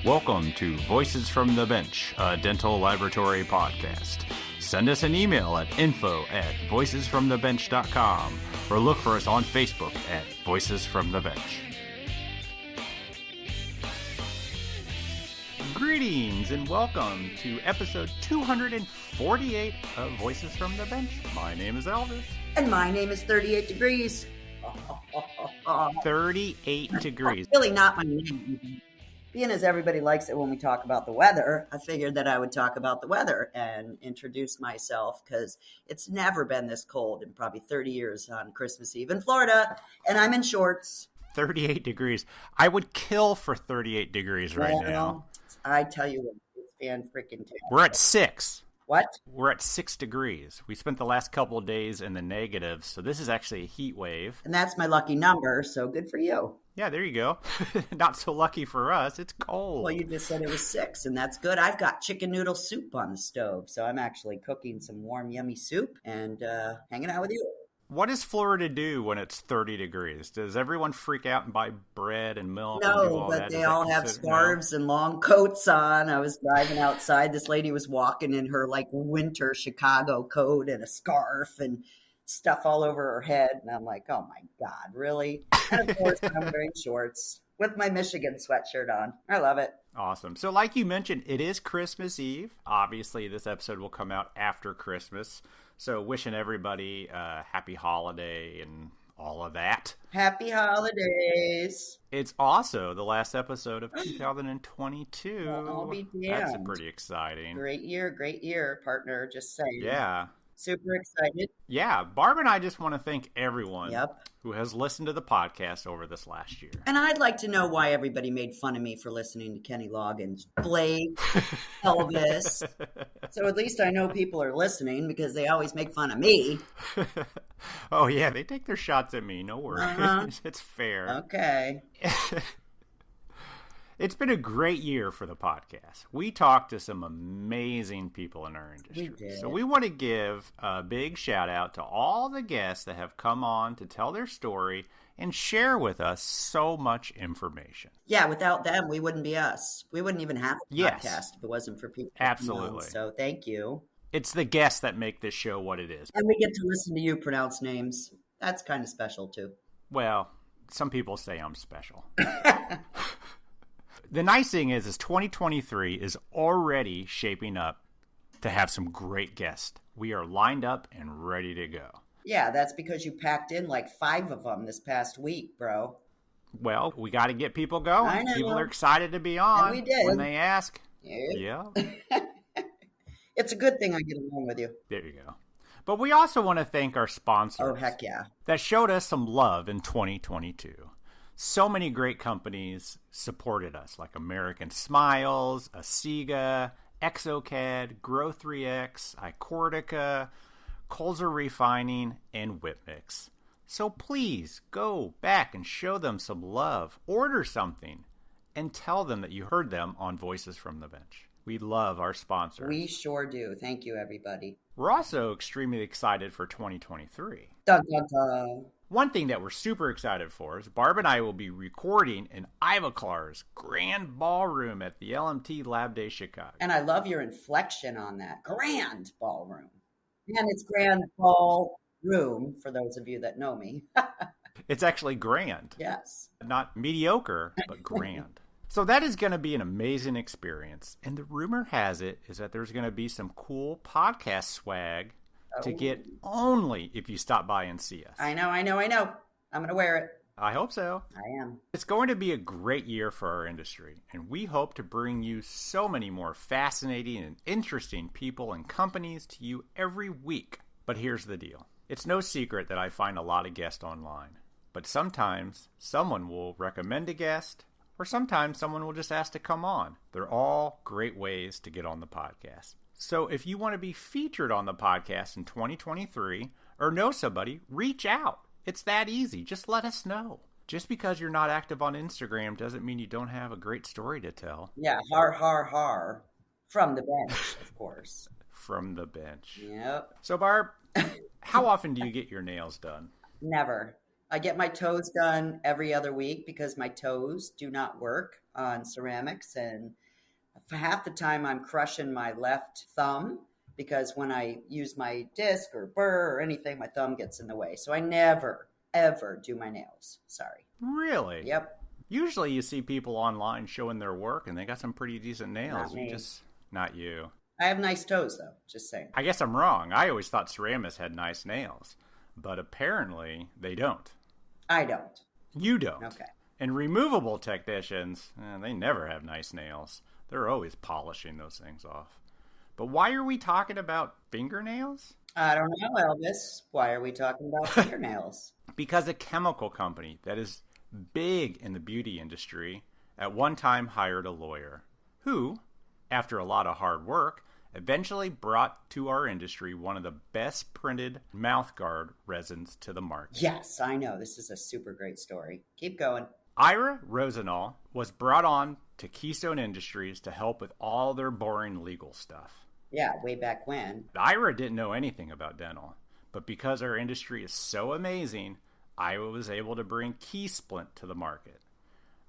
Welcome to Voices from the Bench, a dental laboratory podcast. Send us an email at info@voicesfromthebench.com or look for us on Facebook at Voices from the Bench. Greetings and welcome to episode 248 of Voices from the Bench. My name is Elvis. And my name is 38 Degrees. 38 degrees. Really not my name. Being as everybody likes it when we talk about the weather, I figured that I would talk about the weather and introduce myself because it's never been this cold in probably 30 years on Christmas Eve in Florida, and I'm in shorts. 38 degrees. I would kill for 38 degrees right now. I tell you what, it's fan-freaking-tastic. We're at 6. What? We're at 6 degrees. We spent the last couple of days in the negatives, so this is actually a heat wave. And that's my lucky number, so good for you. Yeah, there you go. Not so lucky for us. It's cold. Well, you just said it was 6, and that's good. I've got chicken noodle soup on the stove, so I'm actually cooking some warm, yummy soup and hanging out with you. What does Florida do when it's 30 degrees? Does everyone freak out and buy bread and milk? No, but they all have scarves and long coats on. I was driving outside. This lady was walking in her like winter Chicago coat and a scarf and stuff all over her head. And I'm like, oh my God, really? And of course, I'm wearing shorts with my Michigan sweatshirt on. I love it. Awesome. So like you mentioned, it is Christmas Eve. Obviously, this episode will come out after Christmas. So wishing everybody a happy holiday and all of that. Happy holidays. It's also the last episode of 2022. Well, I'll be damned. That's pretty exciting. Great year, partner. Just saying. Yeah. Super excited. Yeah. Barb and I just want to thank everyone Yep. who has listened to the podcast over this last year. And I'd like to know why everybody made fun of me for listening to Kenny Loggins, Blake, Elvis. So at least I know people are listening because they always make fun of me. Oh, yeah. They take their shots at me. No worries. Uh-huh. It's fair. Okay. It's been a great year for the podcast. We talked to some amazing people in our industry. We did. So we want to give a big shout out to all the guests that have come on to tell their story and share with us so much information. Yeah, without them, we wouldn't be us. We wouldn't even have a podcast if it wasn't for people. Absolutely. So thank you. It's the guests that make this show what it is. And we get to listen to you pronounce names. That's kind of special, too. Well, some people say I'm special. The nice thing is 2023 is already shaping up to have some great guests. We are lined up and ready to go. Yeah, that's because you packed in like 5 of them this past week, bro. Well, we got to get people going. I know. People are excited to be on. And we did. When they ask. Yeah. Yeah. It's a good thing I get along with you. There you go. But we also want to thank our sponsors. Oh, heck yeah. That showed us some love in 2022. So many great companies supported us, like American Smiles, Asiga, Exocad, Grow3X, Icortica, Colzer Refining, and Whipmix. So please go back and show them some love. Order something and tell them that you heard them on Voices from the Bench. We love our sponsors. We sure do. Thank you, everybody. We're also extremely excited for 2023. Dun, dun, dun. One thing that we're super excited for is Barb and I will be recording in Ivoclar's Grand Ballroom at the LMT Lab Day Chicago. And I love your inflection on that. Grand Ballroom. And it's Grand Ballroom, for those of you that know me. It's actually grand. Yes. Not mediocre, but grand. So that is going to be an amazing experience. And the rumor has it is that there's going to be some cool podcast swag to get only if you stop by and see us. I know. I'm going to wear it. I hope so. I am. It's going to be a great year for our industry, and we hope to bring you so many more fascinating and interesting people and companies to you every week. But here's the deal. It's no secret that I find a lot of guests online, but sometimes someone will recommend a guest, or sometimes someone will just ask to come on. They're all great ways to get on the podcast. So if you want to be featured on the podcast in 2023 or know somebody, reach out. It's that easy. Just let us know. Just because you're not active on Instagram doesn't mean you don't have a great story to tell. Yeah, har. From the bench, of course. From the bench. Yep. So Barb, how often do you get your nails done? Never. I get my toes done every other week because my toes do not work on ceramics, and for half the time I'm crushing my left thumb because when I use my disc or burr or anything, my thumb gets in the way. So I never, ever do my nails. Sorry. Really? Yep. Usually you see people online showing their work, and they got some pretty decent nails. Not me. Not you. I have nice toes, though. Just saying. I guess I'm wrong. I always thought ceramists had nice nails, but apparently they don't. I don't. You don't. Okay. And removable technicians, they never have nice nails. They're always polishing those things off. But why are we talking about fingernails? I don't know, Elvis. Why are we talking about fingernails? Because a chemical company that is big in the beauty industry at one time hired a lawyer who, after a lot of hard work, eventually brought to our industry one of the best printed mouthguard resins to the market. Yes, I know. This is a super great story. Keep going. Ira Rosenau was brought on to Keystone Industries to help with all their boring legal stuff. Yeah, way back when. Ira didn't know anything about dental, but because our industry is so amazing, Ira was able to bring Keysplint to the market.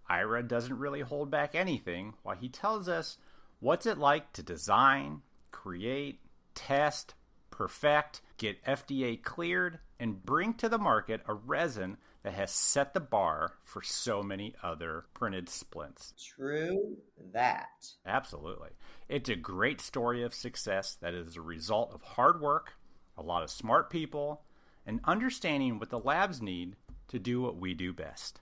Ira doesn't really hold back anything while he tells us what's it like to design, create, test, perfect, get FDA cleared, and bring to the market a resin that has set the bar for so many other printed splints. True that. Absolutely. It's a great story of success that is a result of hard work, a lot of smart people, and understanding what the labs need to do what we do best.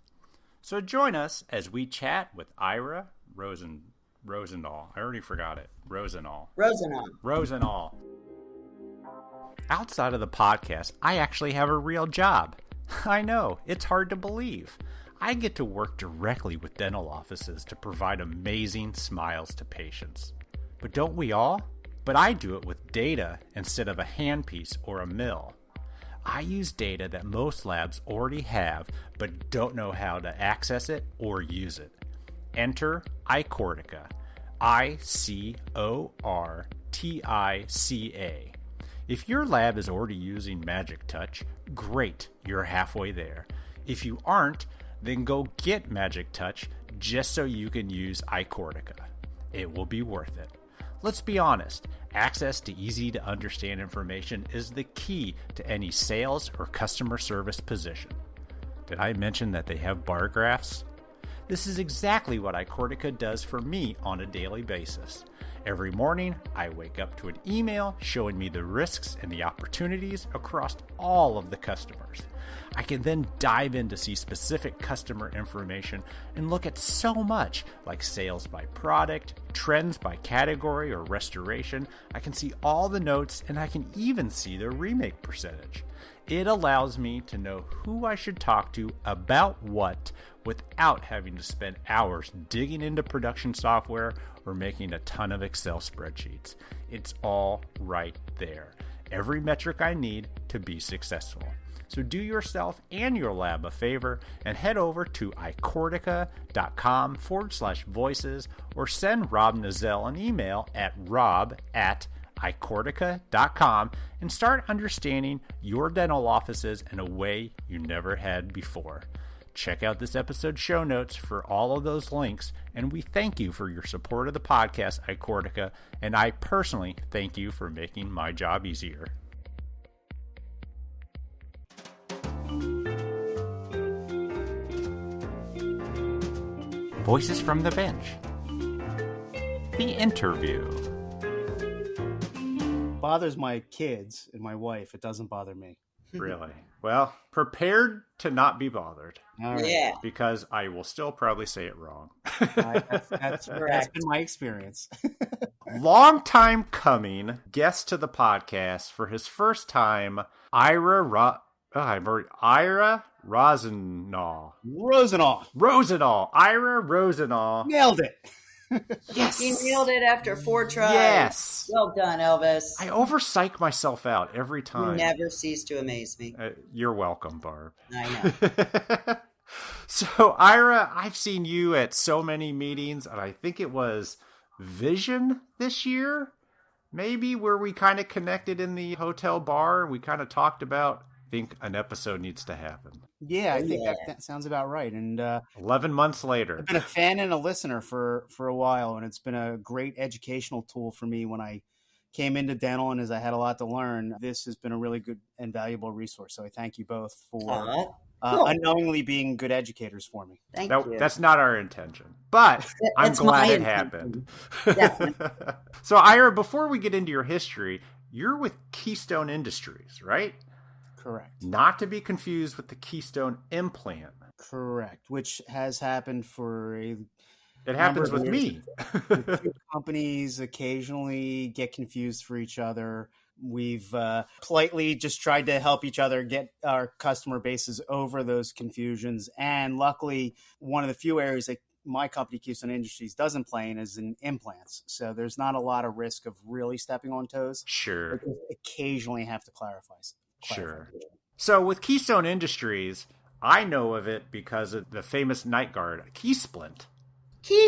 So join us as we chat with Ira Rosenau. I already forgot it. Rosenau. Outside of the podcast, I actually have a real job. I know, it's hard to believe. I get to work directly with dental offices to provide amazing smiles to patients. But don't we all? But I do it with data instead of a handpiece or a mill. I use data that most labs already have but don't know how to access it or use it. Enter iCortica. ICORTICA. If your lab is already using Magic Touch, great, you're halfway there. If you aren't, then go get Magic Touch just so you can use iCortica. It will be worth it. Let's be honest, access to easy-to-understand information is the key to any sales or customer service position. Did I mention that they have bar graphs? This is exactly what iCortica does for me on a daily basis. Every morning, I wake up to an email showing me the risks and the opportunities across all of the customers. I can then dive in to see specific customer information and look at so much like sales by product, trends by category or restoration. I can see all the notes and I can even see their remake percentage. It allows me to know who I should talk to about what without having to spend hours digging into production software or making a ton of Excel spreadsheets. It's all right there. Every metric I need to be successful. So do yourself and your lab a favor and head over to icortica.com/voices or send Rob Nozell an email at rob@icortica.com and start understanding your dental offices in a way you never had before. Check out this episode's show notes for all of those links, and we thank you for your support of the podcast, iCortica, and I personally thank you for making my job easier. Voices from the Bench. The interview. Bothers my kids and my wife. It doesn't bother me. Really? Well, prepared to not be bothered. All right. Yeah. Because I will still probably say it wrong. That's been my experience. Long time coming, guest to the podcast for his first time, Ira Rosenau. Ira Rosenau. Nailed it. Yes. He nailed it after 4 tries. Yes. Well done, Elvis. I overpsych myself out every time. You never cease to amaze me. You're welcome, Barb. I know. So, Ira, I've seen you at so many meetings, and I think it was Vision this year, maybe, where we kind of connected in the hotel bar. We kind of talked about think an episode needs to happen. Yeah, I think that sounds about right. And 11 months later. I've been a fan and a listener for a while, and it's been a great educational tool for me when I came into dental, and as I had a lot to learn, this has been a really good and valuable resource. So I thank you both for unknowingly being good educators for me. Thank you. That's not our intention, but I'm glad it happened. So Ira, before we get into your history, you're with Keystone Industries, right? Correct. Not to be confused with the Keystone implant. Correct, which has happened for a It happens with me. Two companies occasionally get confused for each other. We've politely just tried to help each other get our customer bases over those confusions. And luckily, one of the few areas that my company, Keystone Industries, doesn't play in is in implants. So there's not a lot of risk of really stepping on toes. Sure. We occasionally have to clarify. Sure. So with Keystone Industries, I know of it because of the famous night guard, Keysplint.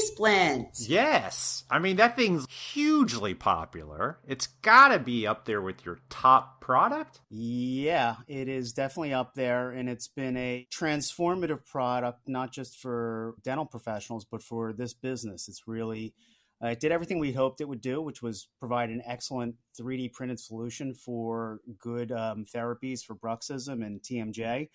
Splints. Yes. I mean, that thing's hugely popular. It's got to be up there with your top product. Yeah, it is definitely up there. And it's been a transformative product, not just for dental professionals, but for this business. It's really, it did everything we hoped it would do, which was provide an excellent 3D printed solution for good therapies for bruxism and TMJ.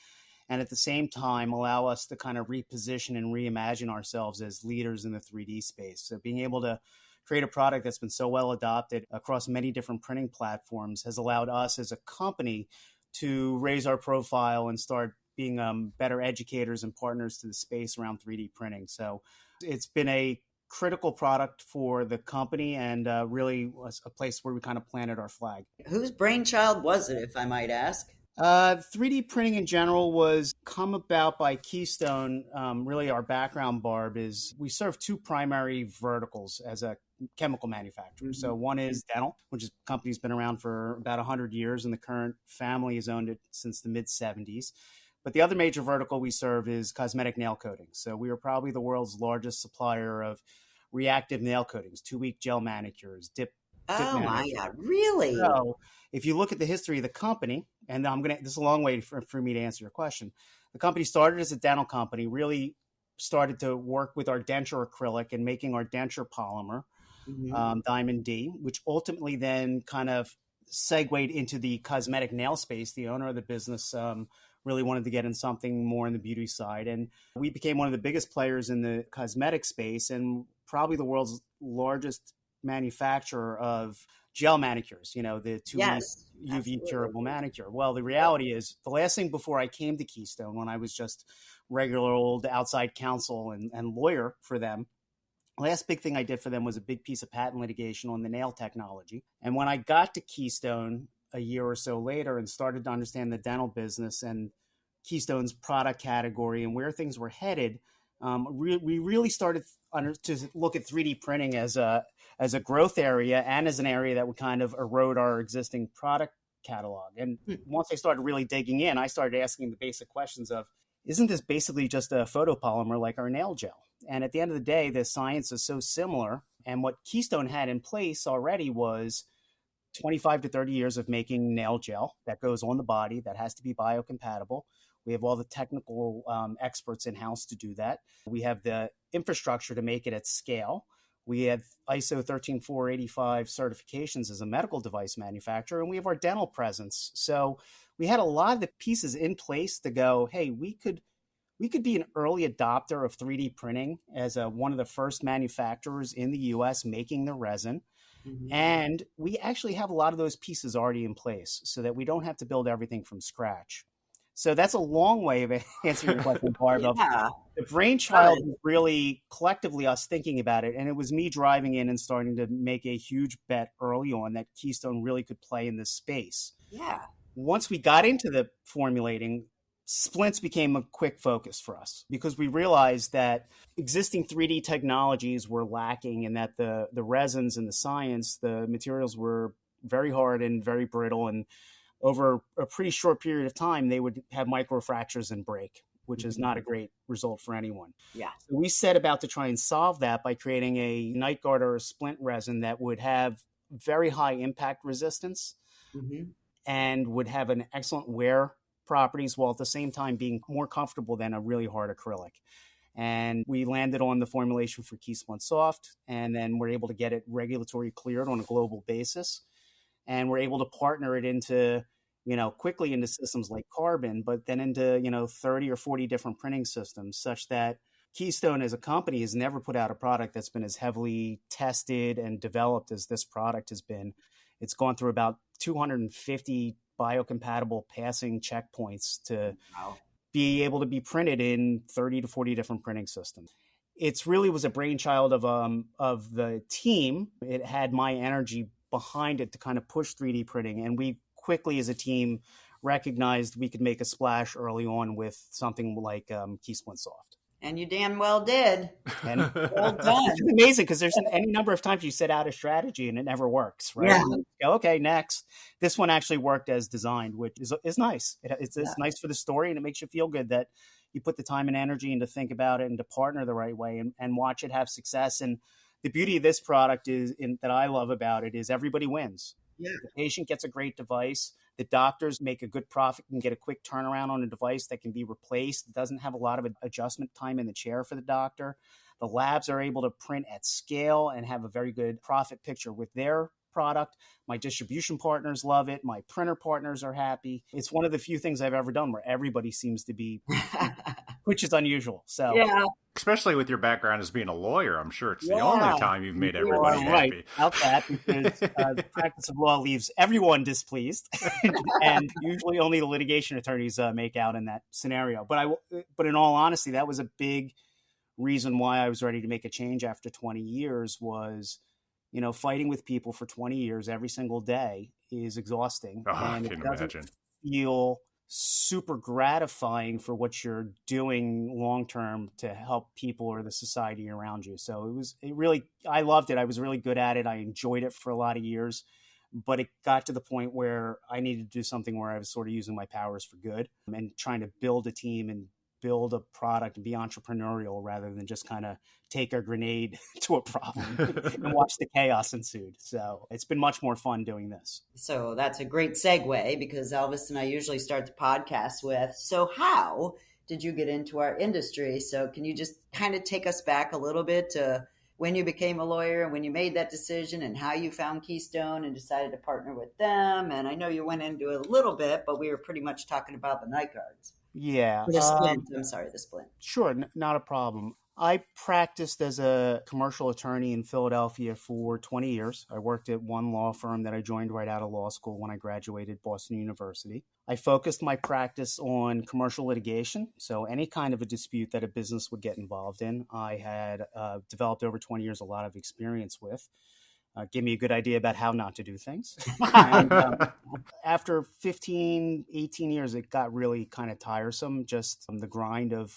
And at the same time, allow us to kind of reposition and reimagine ourselves as leaders in the 3D space. So being able to create a product that's been so well adopted across many different printing platforms has allowed us as a company to raise our profile and start being better educators and partners to the space around 3D printing. So it's been a critical product for the company and really was a place where we kind of planted our flag. Whose brainchild was it, if I might ask? 3D printing in general was come about by Keystone. Really, our background, Barb, is we serve two primary verticals as a chemical manufacturer. Mm-hmm. So one is dental, which is a company's been around for about 100 years, and the current family has owned it since the mid-'70s. But the other major vertical we serve is cosmetic nail coating. So we are probably the world's largest supplier of reactive nail coatings, 2-week gel manicures, dip my God, really? So if you look at the history of the company, and this is a long way for me to answer your question. The company started as a dental company, really started to work with our denture acrylic and making our denture polymer, Diamond D, which ultimately then kind of segued into the cosmetic nail space. The owner of the business really wanted to get in something more in the beauty side. And we became one of the biggest players in the cosmetic space and probably the world's largest manufacturer of gel manicures, the 2-week UV curable manicure. Well, the reality is the last thing before I came to Keystone, when I was just regular old outside counsel and lawyer for them, last big thing I did for them was a big piece of patent litigation on the nail technology. And when I got to Keystone a year or so later and started to understand the dental business and Keystone's product category and where things were headed, we really started to look at 3D printing as a growth area and as an area that would kind of erode our existing product catalog. And once I started really digging in, I started asking the basic questions of, isn't this basically just a photopolymer like our nail gel? And at the end of the day, the science is so similar. And what Keystone had in place already was 25 to 30 years of making nail gel that goes on the body, that has to be biocompatible. We have all the technical experts in-house to do that. We have the infrastructure to make it at scale. We have ISO 13485 certifications as a medical device manufacturer, and we have our dental presence. So we had a lot of the pieces in place to go, hey, we could be an early adopter of 3D printing as one of the first manufacturers in the U.S. making the resin. Mm-hmm. And we actually have a lot of those pieces already in place so that we don't have to build everything from scratch. So that's a long way of answering your question, Barb. Yeah. The brainchild was really collectively us thinking about it. And it was me driving in and starting to make a huge bet early on that Keystone really could play in this space. Yeah. Once we got into the formulating, Splints became a quick focus for us because we realized that existing 3D technologies were lacking and that the resins and the science, the materials were very hard and very brittle, and over a pretty short period of time, they would have microfractures and break, which is not a great result for anyone. Yeah. So we set about to try and solve that by creating a night guard or a splint resin that would have very high impact resistance and would have an excellent wear properties while at the same time being more comfortable than a really hard acrylic. And we landed on the formulation for Keystone Soft, and then we're able to get it regulatory cleared on a global basis. And we're able to partner it into, quickly into systems like Carbon, but then into, 30 or 40 different printing systems, such that Keystone as a company has never put out a product that's been as heavily tested and developed as this product has been. It's gone through about 250 biocompatible passing checkpoints to be able to be printed in 30 to 40 different printing systems. It's really was a brainchild of the team. It had my energy behind it to kind of push 3D printing. And we quickly as a team recognized we could make a splash early on with something like Keystone Soft. And you damn well did. And well done. It's amazing because there's any number of times you set out a strategy and it never works, right? Yeah. Go, okay, next. This one actually worked as designed, which is nice. It's nice for the story, and it makes you feel good that you put the time and energy in to think about it and to partner the right way and watch it have success. And the beauty of this product that I love about it is everybody wins. Yeah. The patient gets a great device. The doctors make a good profit and get a quick turnaround on a device that can be replaced. It doesn't have a lot of adjustment time in the chair for the doctor. The labs are able to print at scale and have a very good profit picture with their product. My distribution partners love it. My printer partners are happy. It's one of the few things I've ever done where everybody seems to be, which is unusual. So yeah. Especially with your background as being a lawyer, I'm sure it's the only time you've made everybody happy. Right, about that, because the practice of law leaves everyone displeased, and usually only the litigation attorneys make out in that scenario. But in all honesty, that was a big reason why I was ready to make a change after 20 years was, fighting with people for 20 years every single day is exhausting. And it doesn't feel super gratifying for what you're doing long term to help people or the society around you. So I loved it. I was really good at it. I enjoyed it for a lot of years, but it got to the point where I needed to do something where I was sort of using my powers for good and trying to build a team and build a product and be entrepreneurial rather than just kind of take a grenade to a problem and watch the chaos ensued. So it's been much more fun doing this. So that's a great segue because Elvis and I usually start the podcast with, so how did you get into our industry? So can you just kind of take us back a little bit to when you became a lawyer and when you made that decision and how you found Keystone and decided to partner with them? And I know you went into it a little bit, but we were pretty much talking about the night guards. Yeah. The Splint. I'm sorry, the Splint. Sure, not a problem. I practiced as a commercial attorney in Philadelphia for 20 years. I worked at one law firm that I joined right out of law school when I graduated Boston University. I focused my practice on commercial litigation, so any kind of a dispute that a business would get involved in, I had developed over 20 years a lot of experience with. Gave me a good idea about how not to do things. And, after 15, 18 years, it got really kind of tiresome, just the grind of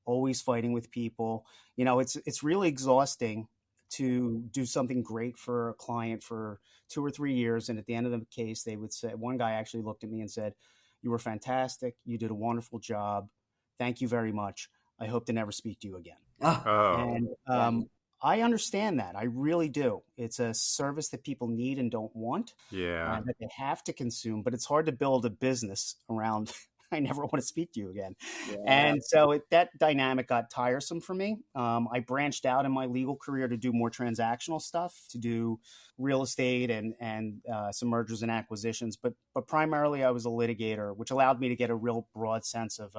always fighting with people. It's really exhausting to do something great for a client for 2 or 3 years. And at the end of the case, they would say, one guy actually looked at me and said, "You were fantastic. You did a wonderful job. Thank you very much. I hope to never speak to you again." And I understand that. I really do. It's a service that people need and don't want. Yeah. That they have to consume, but it's hard to build a business around, I never want to speak to you again. Yeah. And so that dynamic got tiresome for me. I branched out in my legal career to do more transactional stuff, to do real estate and some mergers and acquisitions. But primarily I was a litigator, which allowed me to get a real broad sense of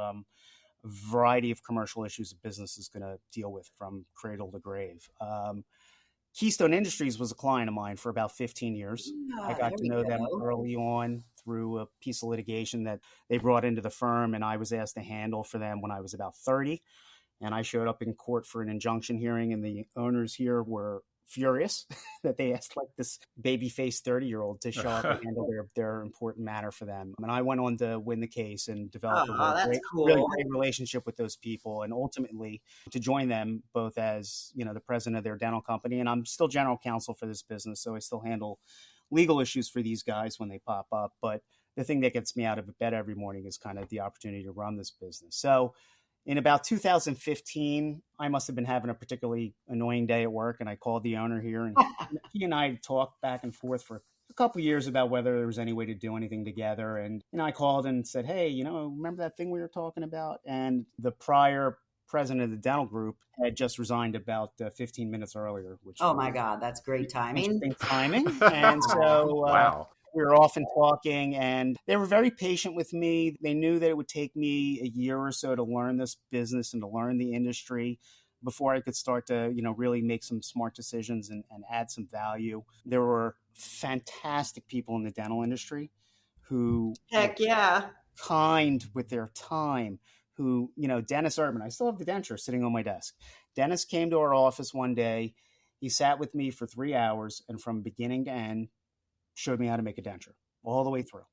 variety of commercial issues a business is going to deal with from cradle to grave. Keystone Industries was a client of mine for about 15 years. I got to know them early on through a piece of litigation that they brought into the firm, and I was asked to handle for them when I was about 30. And I showed up in court for an injunction hearing, and the owners here were furious that they asked like this baby-faced 30-year-old to show up and handle their important matter for them. And I went on to win the case and develop a really great relationship with those people, and ultimately to join them both as, the president of their dental company. And I'm still general counsel for this business, so I still handle legal issues for these guys when they pop up. But the thing that gets me out of bed every morning is kind of the opportunity to run this business. So in about 2015, I must have been having a particularly annoying day at work, and I called the owner here, and he and I talked back and forth for a couple of years about whether there was any way to do anything together. And, I called and said, hey, remember that thing we were talking about? And the prior president of the dental group had just resigned about 15 minutes earlier. Which oh my God, that's great timing. Interesting timing. And so wow. We were often talking, and they were very patient with me. They knew that it would take me a year or so to learn this business and to learn the industry before I could start to, really make some smart decisions and add some value. There were fantastic people in the dental industry who Heck yeah. kind with their time, who, Dennis Urban, I still have the denture sitting on my desk. Dennis came to our office one day. He sat with me for 3 hours and from beginning to end showed me how to make a denture all the way through.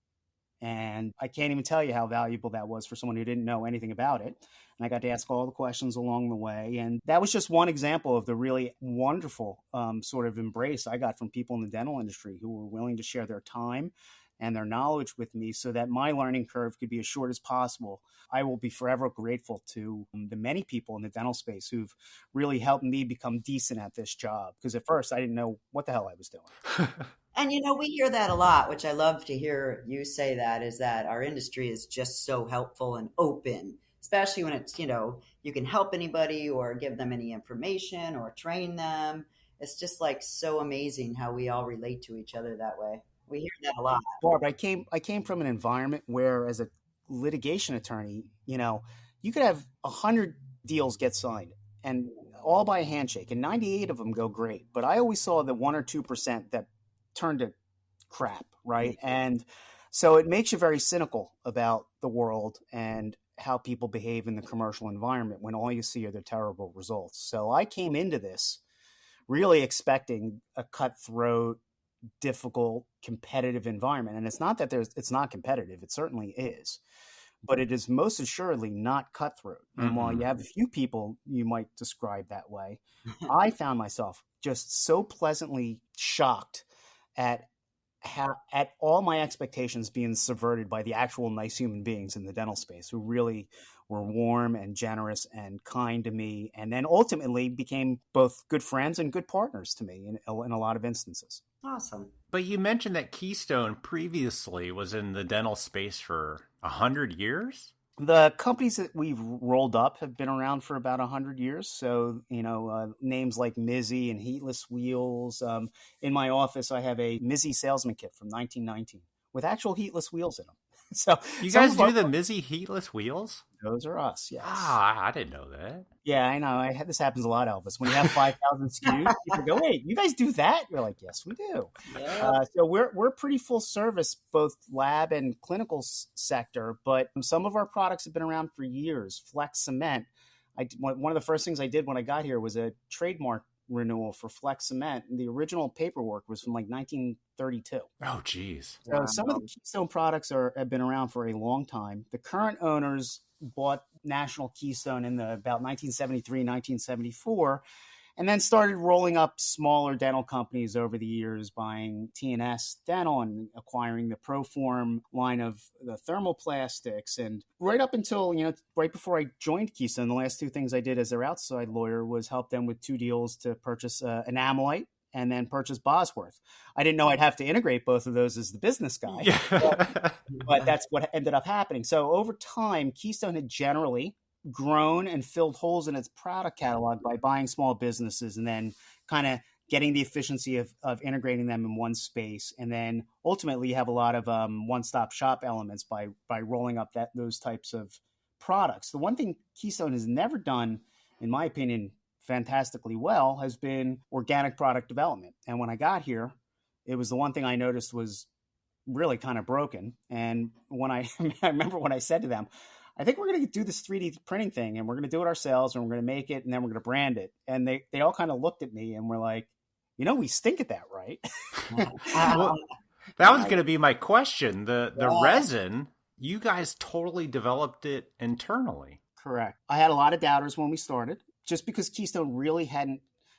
And I can't even tell you how valuable that was for someone who didn't know anything about it. And I got to ask all the questions along the way. And that was just one example of the really wonderful sort of embrace I got from people in the dental industry who were willing to share their time and their knowledge with me so that my learning curve could be as short as possible. I will be forever grateful to the many people in the dental space who've really helped me become decent at this job. Because at first I didn't know what the hell I was doing. And, we hear that a lot, which I love to hear you say that, is that our industry is just so helpful and open, especially when it's, you can help anybody or give them any information or train them. It's just like so amazing how we all relate to each other that way. We hear that a lot. Barb, I came from an environment where as a litigation attorney, you could have 100 deals get signed and all by a handshake and 98 of them go great. But I always saw the 1 or 2% that turned to crap, right? And so it makes you very cynical about the world and how people behave in the commercial environment when all you see are the terrible results. So I came into this really expecting a cutthroat, difficult, competitive environment. And it's not that it's not competitive. It certainly is. But it is most assuredly not cutthroat. And while you have a few people you might describe that way, I found myself just so pleasantly shocked at all my expectations being subverted by the actual nice human beings in the dental space who really were warm and generous and kind to me, and then ultimately became both good friends and good partners to me in a lot of instances. Awesome. But you mentioned that Keystone previously was in the dental space for 100 years? The companies that we've rolled up have been around for about 100 years. So, names like Mizzy and Heatless Wheels. In my office, I have a Mizzy salesman kit from 1919 with actual heatless wheels in them. So you guys do the Mizzy heatless wheels? Those are us, yes. Ah, I didn't know that. Yeah, I know. This happens a lot, Elvis. When you have 5,000 SKUs, people go, "Wait, you guys do that?" You're like, "Yes, we do." Yeah. So we're pretty full service, both lab and clinical sector. But some of our products have been around for years. Flex Cement. One of the first things I did when I got here was a trademark renewal for Flex Cement. And the original paperwork was from like 1932. Oh, geez. So some of the Keystone products have been around for a long time. The current owners bought National Keystone in about 1973, 1974, and then started rolling up smaller dental companies over the years, buying T&S Dental and acquiring the Proform line of the thermoplastics. And right up until, right before I joined Keystone, the last two things I did as their outside lawyer was help them with 2 deals to purchase Enamelite and then purchase Bosworth. I didn't know I'd have to integrate both of those as the business guy, but that's what ended up happening. So over time, Keystone had generally grown and filled holes in its product catalog by buying small businesses and then kind of getting the efficiency of integrating them in one space. And then ultimately you have a lot of one-stop shop elements by rolling up those types of products. The one thing Keystone has never done, in my opinion, fantastically well has been organic product development. And when I got here, it was the one thing I noticed was really kind of broken. And when I remember when I said to them, I think we're going to do this 3D printing thing and we're going to do it ourselves and we're going to make it and then we're going to brand it. And they all kind of looked at me and were like, we stink at that, right? Well, that was going to be my question. The resin, you guys totally developed it internally. Correct. I had a lot of doubters when we started, just because Keystone really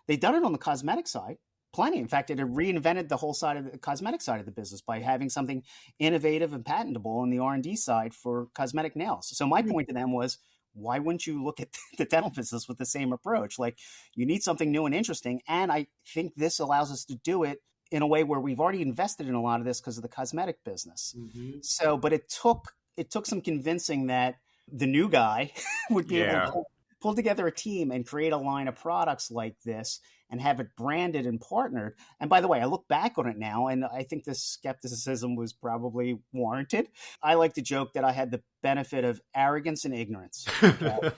they'd done it on the cosmetic side. Plenty. In fact, it had reinvented the whole side of the cosmetic side of the business by having something innovative and patentable on the R&D side for cosmetic nails. So my point to them was, why wouldn't you look at the dental business with the same approach? Like, you need something new and interesting. And I think this allows us to do it in a way where we've already invested in a lot of this because of the cosmetic business. So, but it took some convincing that the new guy would be able to pull together a team and create a line of products like this and have it branded and partnered. And by the way, I look back on it now, and I think this skepticism was probably warranted. I like to joke that I had the benefit of arrogance and ignorance. Okay?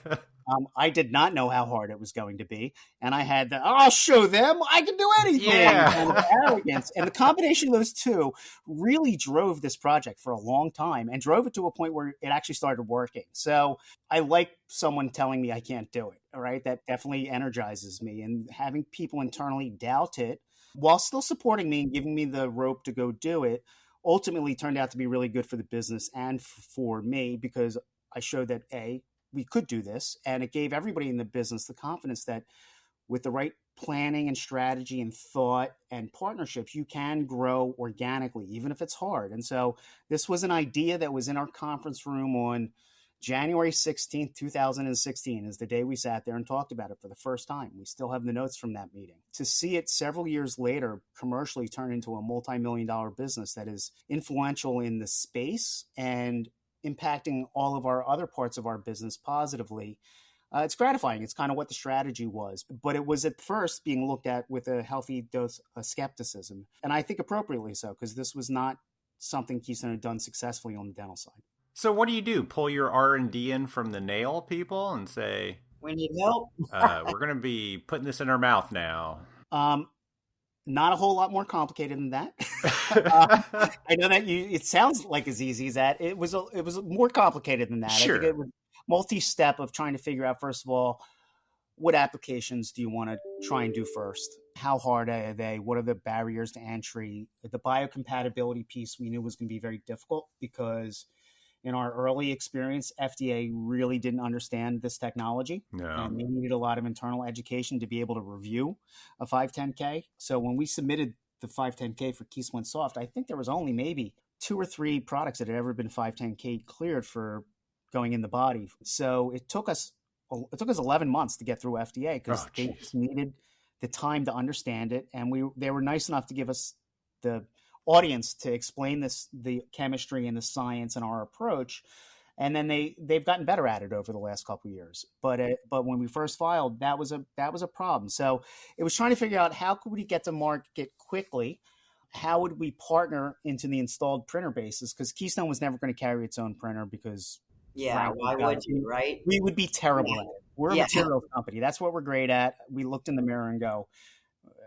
I did not know how hard it was going to be. And I had I'll show them I can do anything kind of arrogance. And the combination of those two really drove this project for a long time and drove it to a point where it actually started working. So I like someone telling me I can't do it. All right. That definitely energizes me. And having people internally doubt it while still supporting me and giving me the rope to go do it ultimately turned out to be really good for the business and for me, because I showed that we could do this. And it gave everybody in the business the confidence that with the right planning and strategy and thought and partnerships, you can grow organically, even if it's hard. And so this was an idea that was in our conference room on January 16th, 2016 is the day we sat there and talked about it for the first time. We still have the notes from that meeting. To see it several years later commercially turn into a multi-million-dollar business that is influential in the space and impacting all of our other parts of our business positively, it's gratifying. It's kind of what the strategy was. But it was at first being looked at with a healthy dose of skepticism. And I think appropriately so, because this was not something Keystone had done successfully on the dental side. So what do? Pull your R&D in from the nail people and say, we need help? We're going to be putting this in our mouth now. Not a whole lot more complicated than that. I know that it sounds like as easy as that. It was more complicated than that. Sure. I think it was multi-step of trying to figure out, first of all, what applications do you want to try and do first? How hard are they? What are the barriers to entry? The biocompatibility piece we knew was going to be very difficult because in our early experience, FDA really didn't understand this technology. No. And they needed a lot of internal education to be able to review a 510K. So when we submitted the 510K for Keystone Soft, I think there was only maybe 2 or 3 products that had ever been 510K cleared for going in the body. So it took us 11 months to get through FDA because they just needed the time to understand it. And they were nice enough to give us the audience to explain the chemistry and the science and our approach. And then they've gotten better at it over the last couple of years. But when we first filed, that was a problem. So it was trying to figure out how could we get to market quickly? How would we partner into the installed printer bases? Because Keystone was never going to carry its own printer because why would you, right? We would be terrible at it. We're a materials company. That's what we're great at. We looked in the mirror and go,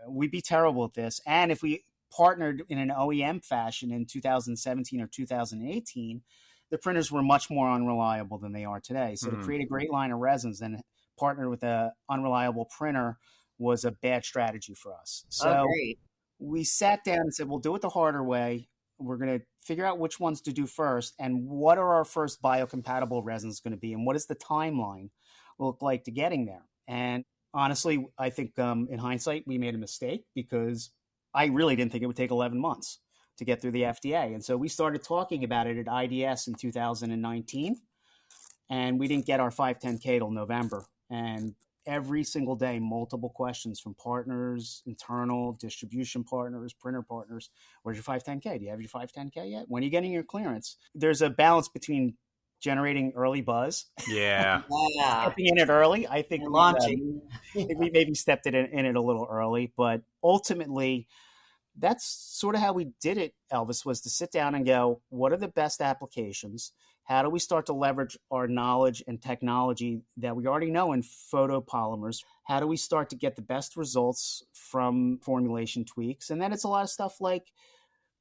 we'd be terrible at this. And if we partnered in an OEM fashion in 2017 or 2018, the printers were much more unreliable than they are today. So to create a great line of resins and partner with an unreliable printer was a bad strategy for us. So we sat down and said, we'll do it the harder way. We're going to figure out which ones to do first and what are our first biocompatible resins going to be and what is the timeline look like to getting there. And honestly, I think in hindsight, we made a mistake because I really didn't think it would take 11 months to get through the FDA. And so we started talking about it at IDS in 2019, and we didn't get our 510K till November. And every single day, multiple questions from partners, internal distribution partners, printer partners. Where's your 510K? Do you have your 510K yet? When are you getting your clearance? There's a balance between generating early buzz. Stepping in it early. I think we maybe stepped in it a little early, but ultimately that's sort of how we did it, Elvis, was to sit down and go, what are the best applications? How do we start to leverage our knowledge and technology that we already know in photopolymers? How do we start to get the best results from formulation tweaks? And then it's a lot of stuff like,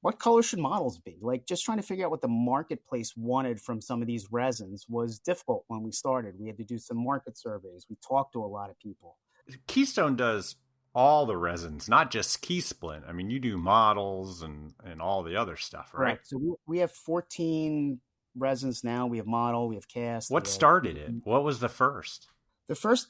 what color should models be? Like just trying to figure out what the marketplace wanted from some of these resins was difficult when we started. We had to do some market surveys. We talked to a lot of people. Keystone does all the resins, not just Keysplint. I mean, you do models and all the other stuff, right? Right. So we have 14 resins now. We have model, we have cast. What started it? What was the first? The first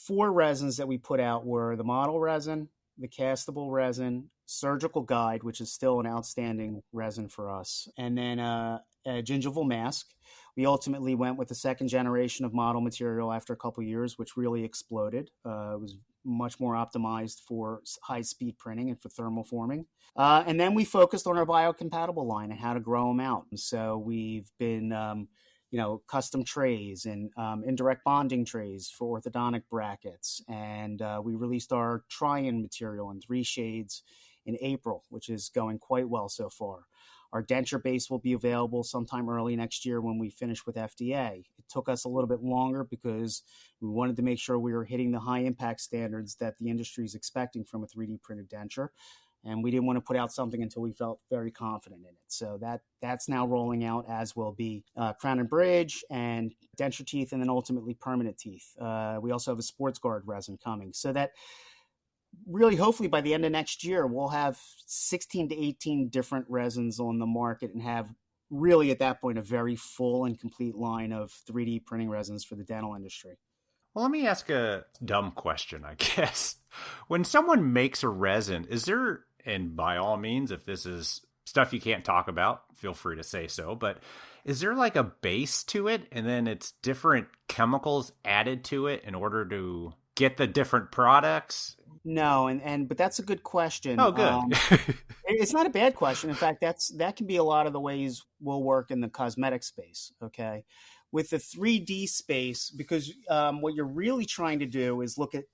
4 resins that we put out were the model resin, the castable resin, surgical guide, which is still an outstanding resin for us, and then a gingival mask. We ultimately went with the second generation of model material after a couple of years, which really exploded. It was much more optimized for high-speed printing and for thermal forming. And then we focused on our biocompatible line and how to grow them out. And so we've been, custom trays and indirect bonding trays for orthodontic brackets. And we released our try-in material in 3 shades in April, which is going quite well so far. Our denture base will be available sometime early next year when we finish with FDA. It took us a little bit longer because we wanted to make sure we were hitting the high impact standards that the industry is expecting from a 3D printed denture. And we didn't want to put out something until we felt very confident in it. So that's now rolling out, as will be crown and bridge and denture teeth, and then ultimately permanent teeth. We also have a sports guard resin coming. So that really, hopefully by the end of next year, we'll have 16 to 18 different resins on the market and have really at that point a very full and complete line of 3D printing resins for the dental industry. Well, let me ask a dumb question, I guess. When someone makes a resin, is there, and by all means, if this is stuff you can't talk about, feel free to say so, but is there like a base to it and then it's different chemicals added to it in order to get the different products? No, but that's a good question. Oh, good. It's not a bad question. In fact, that can be a lot of the ways we'll work in the cosmetic space. Okay, with the 3D space, because what you're really trying to do is look at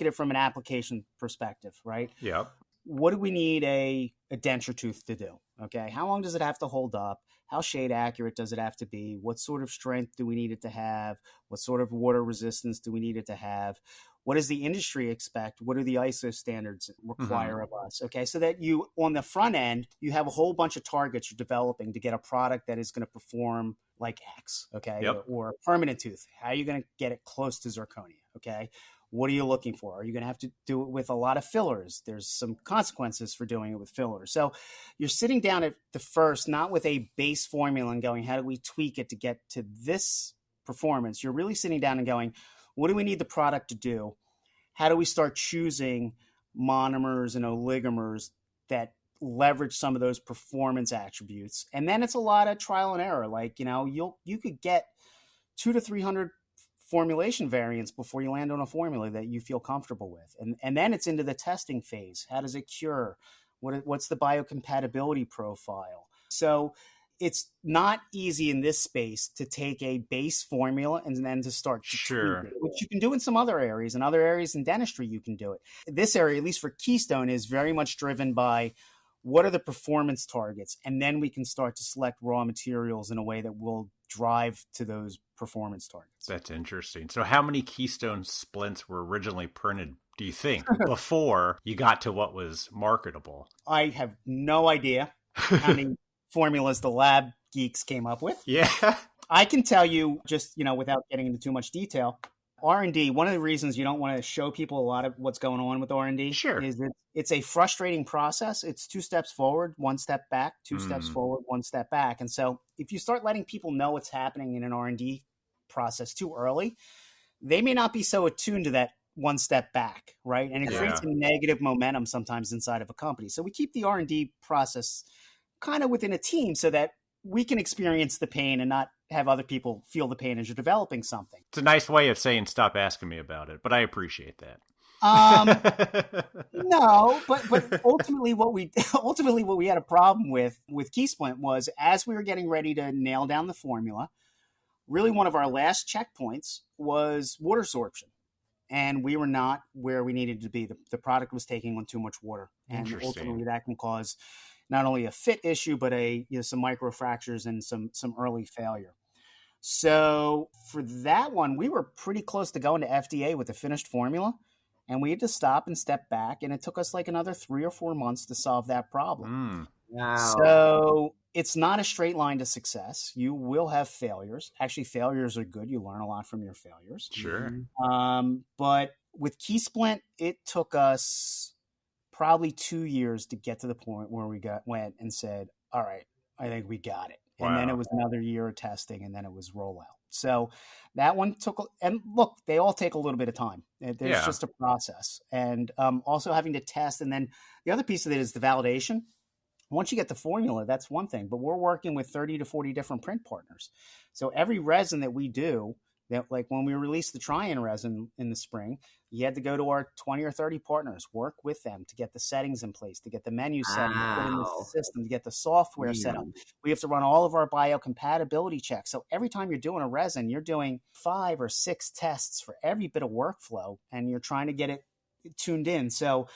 it from an application perspective, right? Yep. What do we need a denture tooth to do? Okay, how long does it have to hold up? How shade accurate does it have to be? What sort of strength do we need it to have? What sort of water resistance do we need it to have? What does the industry expect? What do the ISO standards require of us? Okay, so that you, on the front end, you have a whole bunch of targets you're developing to get a product that is going to perform like X, okay? Yep. Or a permanent tooth. How are you going to get it close to zirconia, okay? What are you looking for? Are you going to have to do it with a lot of fillers? There's some consequences for doing it with fillers. So you're sitting down at the first, not with a base formula and going, how do we tweak it to get to this performance? You're really sitting down and going, what do we need the product to do? How do we start choosing monomers and oligomers that leverage some of those performance attributes? And then it's a lot of trial and error. Like, you could get 200 to 300 formulation variants before you land on a formula that you feel comfortable with. And then it's into the testing phase. How does it cure? What's the biocompatibility profile? So it's not easy in this space to take a base formula and then to start to tweak it, which you can do in some other areas. In other areas in dentistry, you can do it. This area, at least for Keystone, is very much driven by what are the performance targets? And then we can start to select raw materials in a way that will drive to those performance targets. That's interesting. So how many Keystone splints were originally printed, do you think, before you got to what was marketable? I have no idea how many formulas the lab geeks came up with. Yeah. I can tell you just, without getting into too much detail, R&D, one of the reasons you don't want to show people a lot of what's going on with R&D is that it's a frustrating process. It's 2 steps forward, 1 step back, 2 steps forward, 1 step back. And so if you start letting people know what's happening in an R&D process too early, they may not be so attuned to that 1 step back, right? And it creates a negative momentum sometimes inside of a company. So we keep the R&D process kind of within a team so that we can experience the pain and not have other people feel the pain as you're developing something. It's a nice way of saying stop asking me about it, but I appreciate that. No, but ultimately what we had a problem with Keysplint was, as we were getting ready to nail down the formula, really one of our last checkpoints was water absorption. And we were not where we needed to be. The product was taking on too much water. And ultimately that can cause not only a fit issue, but some microfractures and some early failure. So for that one, we were pretty close to going to FDA with the finished formula, and we had to stop and step back, and it took us like another 3 or 4 months to solve that problem. Wow. So it's not a straight line to success. You will have failures. Actually, failures are good. You learn a lot from your failures. Sure. But with Keysplint, it took us probably 2 years to get to the point where we went and said, all right, I think we got it. Wow. And then it was another year of testing, and then it was rollout. So that one took, and look, they all take a little bit of time. There's just a process. And also having to test. And then the other piece of it is the validation. Once you get the formula, that's one thing, but we're working with 30 to 40 different print partners. So every resin that we do, that like when we released the try-in resin in the spring, you had to go to our 20 or 30 partners, work with them to get the settings in place, to get the menu setting, to put in the system, to get the software set up. We have to run all of our biocompatibility checks. So every time you're doing a resin, you're doing 5 or 6 tests for every bit of workflow, and you're trying to get it tuned in. So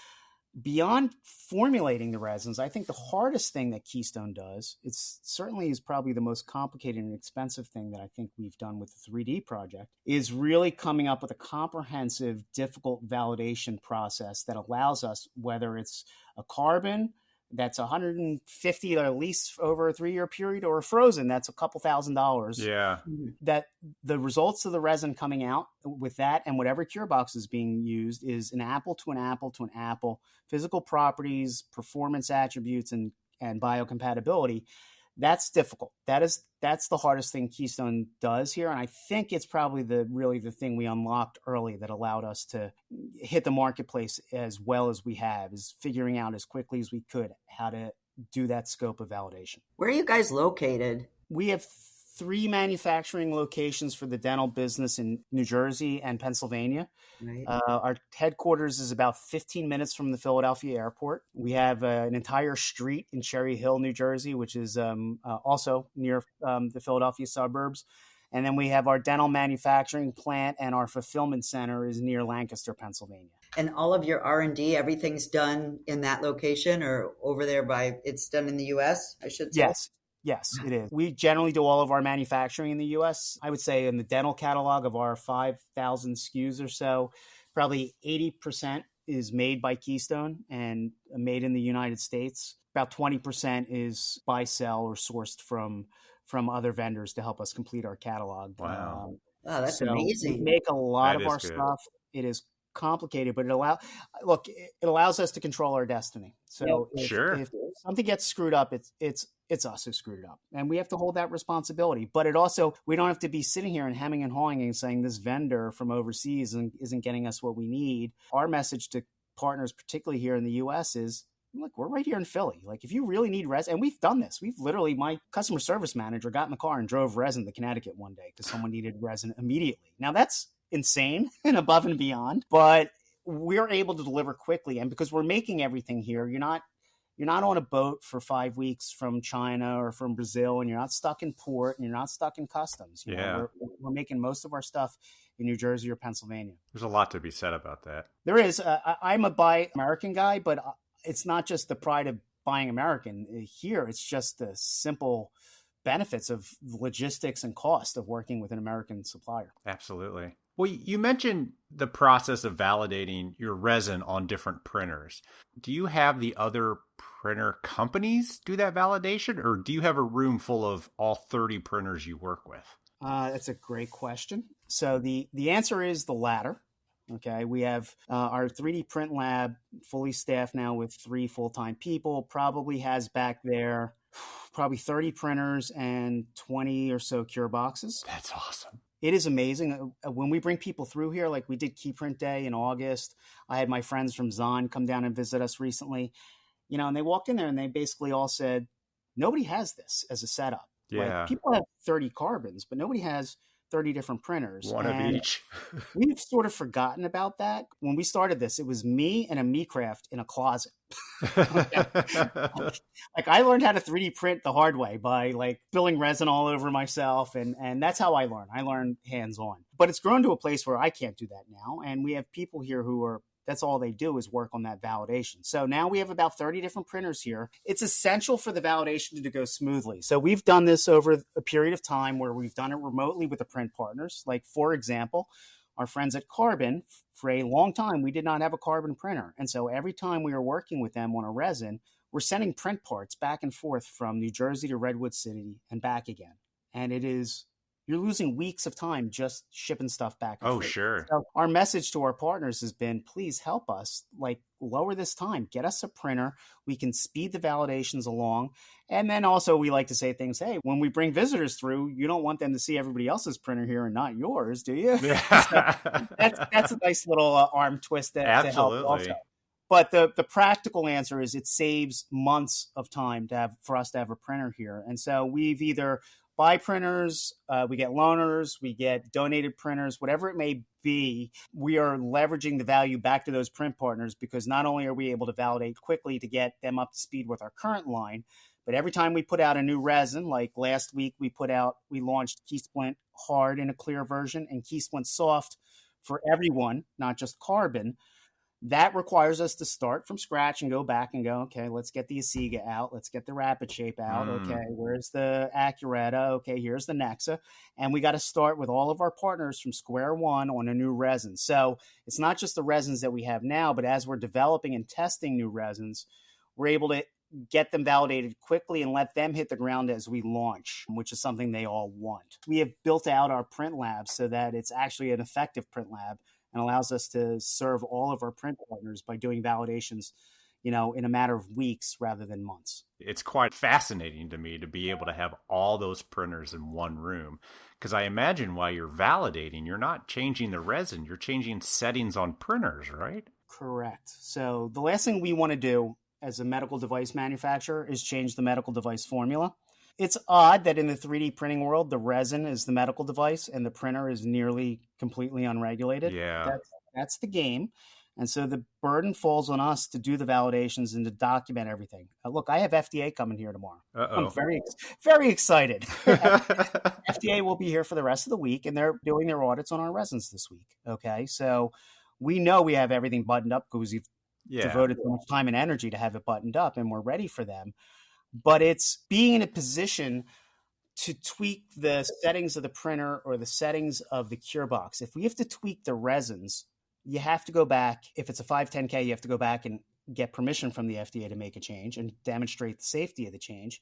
beyond formulating the resins, I think the hardest thing that Keystone does, it's certainly is probably the most complicated and expensive thing that I think we've done with the 3D project, is really coming up with a comprehensive, difficult validation process that allows us, whether it's a carbon that's 150 or at least over a 3-year period, or a frozen that's a couple $1,000s. Yeah. That the results of the resin coming out with that and whatever cure box is being used is an apple to an apple to an apple, physical properties, performance attributes, and biocompatibility. That's difficult. That's the hardest thing Keystone does here. And I think it's probably the thing we unlocked early that allowed us to hit the marketplace as well as we have, is figuring out as quickly as we could how to do that scope of validation. Where are you guys located? We have 3 manufacturing locations for the dental business in New Jersey and Pennsylvania. Right. Our headquarters is about 15 minutes from the Philadelphia airport. We have an entire street in Cherry Hill, New Jersey, which is also near the Philadelphia suburbs. And then we have our dental manufacturing plant, and our fulfillment center is near Lancaster, Pennsylvania. And all of your R&D, everything's done in that location, or over there it's done in the U.S., I should say? Yes, it is. We generally do all of our manufacturing in the U.S. I would say in the dental catalog of our 5,000 SKUs or so, probably 80% is made by Keystone and made in the United States. About 20% is buy, sell, or sourced from other vendors to help us complete our catalog. Wow. That's amazing. We make a lot of our stuff. It is complicated, but it allows us to control our destiny. So if something gets screwed up, it's us who screwed it up, and we have to hold that responsibility. But we don't have to be sitting here and hemming and hawing and saying this vendor from overseas isn't getting us what we need. Our message to partners, particularly here in the US, is, look, we're right here in Philly. Like, if you really need resin, and we've done this, my customer service manager got in the car and drove resin to Connecticut one day because someone needed resin immediately. Now that's insane and above and beyond, but we're able to deliver quickly. And because we're making everything here, you're not on a boat for 5 weeks from China or from Brazil, and you're not stuck in port, and you're not stuck in customs. We're making most of our stuff in New Jersey or Pennsylvania. There's a lot to be said about that. There is. I'm a buy American guy, but it's not just the pride of buying American. Here, it's just the simple benefits of logistics and cost of working with an American supplier. Absolutely. Well, you mentioned the process of validating your resin on different printers. Do you have the other printer companies do that validation, or do you have a room full of all 30 printers you work with? That's a great question. So the answer is the latter. Okay, we have our 3D print lab fully staffed now with 3 full-time people, probably has back there 30 printers and 20 or so cure boxes. That's awesome. It is amazing. When we bring people through here, like we did Key Print Day in August, I had my friends from Zahn come down and visit us recently, and they walked in there and they basically all said, nobody has this as a setup. Yeah. Like, people have 30 carbons, but nobody has 30 different printers. One of each. We've sort of forgotten about that. When we started this, it was me and a MeCraft in a closet. Like, I learned how to 3D print the hard way by spilling resin all over myself. And that's how I learned. I learned hands-on. But it's grown to a place where I can't do that now. And we have people here that's all they do is work on that validation. So now we have about 30 different printers here. It's essential for the validation to go smoothly. So we've done this over a period of time where we've done it remotely with the print partners. Like, for example, our friends at Carbon, for a long time, we did not have a Carbon printer. And so every time we were working with them on a resin, we're sending print parts back and forth from New Jersey to Redwood City and back again. And you're losing weeks of time just shipping stuff back and forth. Sure. So our message to our partners has been, please help us, lower this time. Get us a printer. We can speed the validations along. And then also we like to say things, hey, when we bring visitors through, you don't want them to see everybody else's printer here and not yours, do you? Yeah. So that's a nice little arm twist to help also. But the practical answer is it saves months of time for us to have a printer here. And so we've either buy printers, we get loaners, we get donated printers, whatever it may be. We are leveraging the value back to those print partners because not only are we able to validate quickly to get them up to speed with our current line, but every time we put out a new resin, like last week we launched Keysplint Hard in a clear version and Keysplint Soft for everyone, not just carbon. That requires us to start from scratch and go back and go, okay, let's get the Asiga out. Let's get the Rapid Shape out. Okay, where's the Accurata? Okay, here's the Nexa. And we got to start with all of our partners from square one on a new resin. So it's not just the resins that we have now, but as we're developing and testing new resins, we're able to get them validated quickly and let them hit the ground as we launch, which is something they all want. We have built out our print lab so that it's actually an effective print lab and allows us to serve all of our print partners by doing validations, in a matter of weeks rather than months. It's quite fascinating to me to be able to have all those printers in one room, because I imagine while you're validating, you're not changing the resin, you're changing settings on printers, right? Correct. So the last thing we want to do as a medical device manufacturer is change the medical device formula. It's odd that in the 3D printing world, the resin is the medical device and the printer is nearly completely unregulated. Yeah. That's the game. And so the burden falls on us to do the validations and to document everything. Look, I have FDA coming here tomorrow. Uh-oh. I'm very, very excited. FDA will be here for the rest of the week, and they're doing their audits on our resins this week. Okay, so we know we have everything buttoned up because we've devoted so much time and energy to have it buttoned up, and we're ready for them. But it's being in a position to tweak the settings of the printer or the settings of the cure box. If we have to tweak the resins, you have to go back. If it's a 510K, you have to go back and get permission from the FDA to make a change and demonstrate the safety of the change.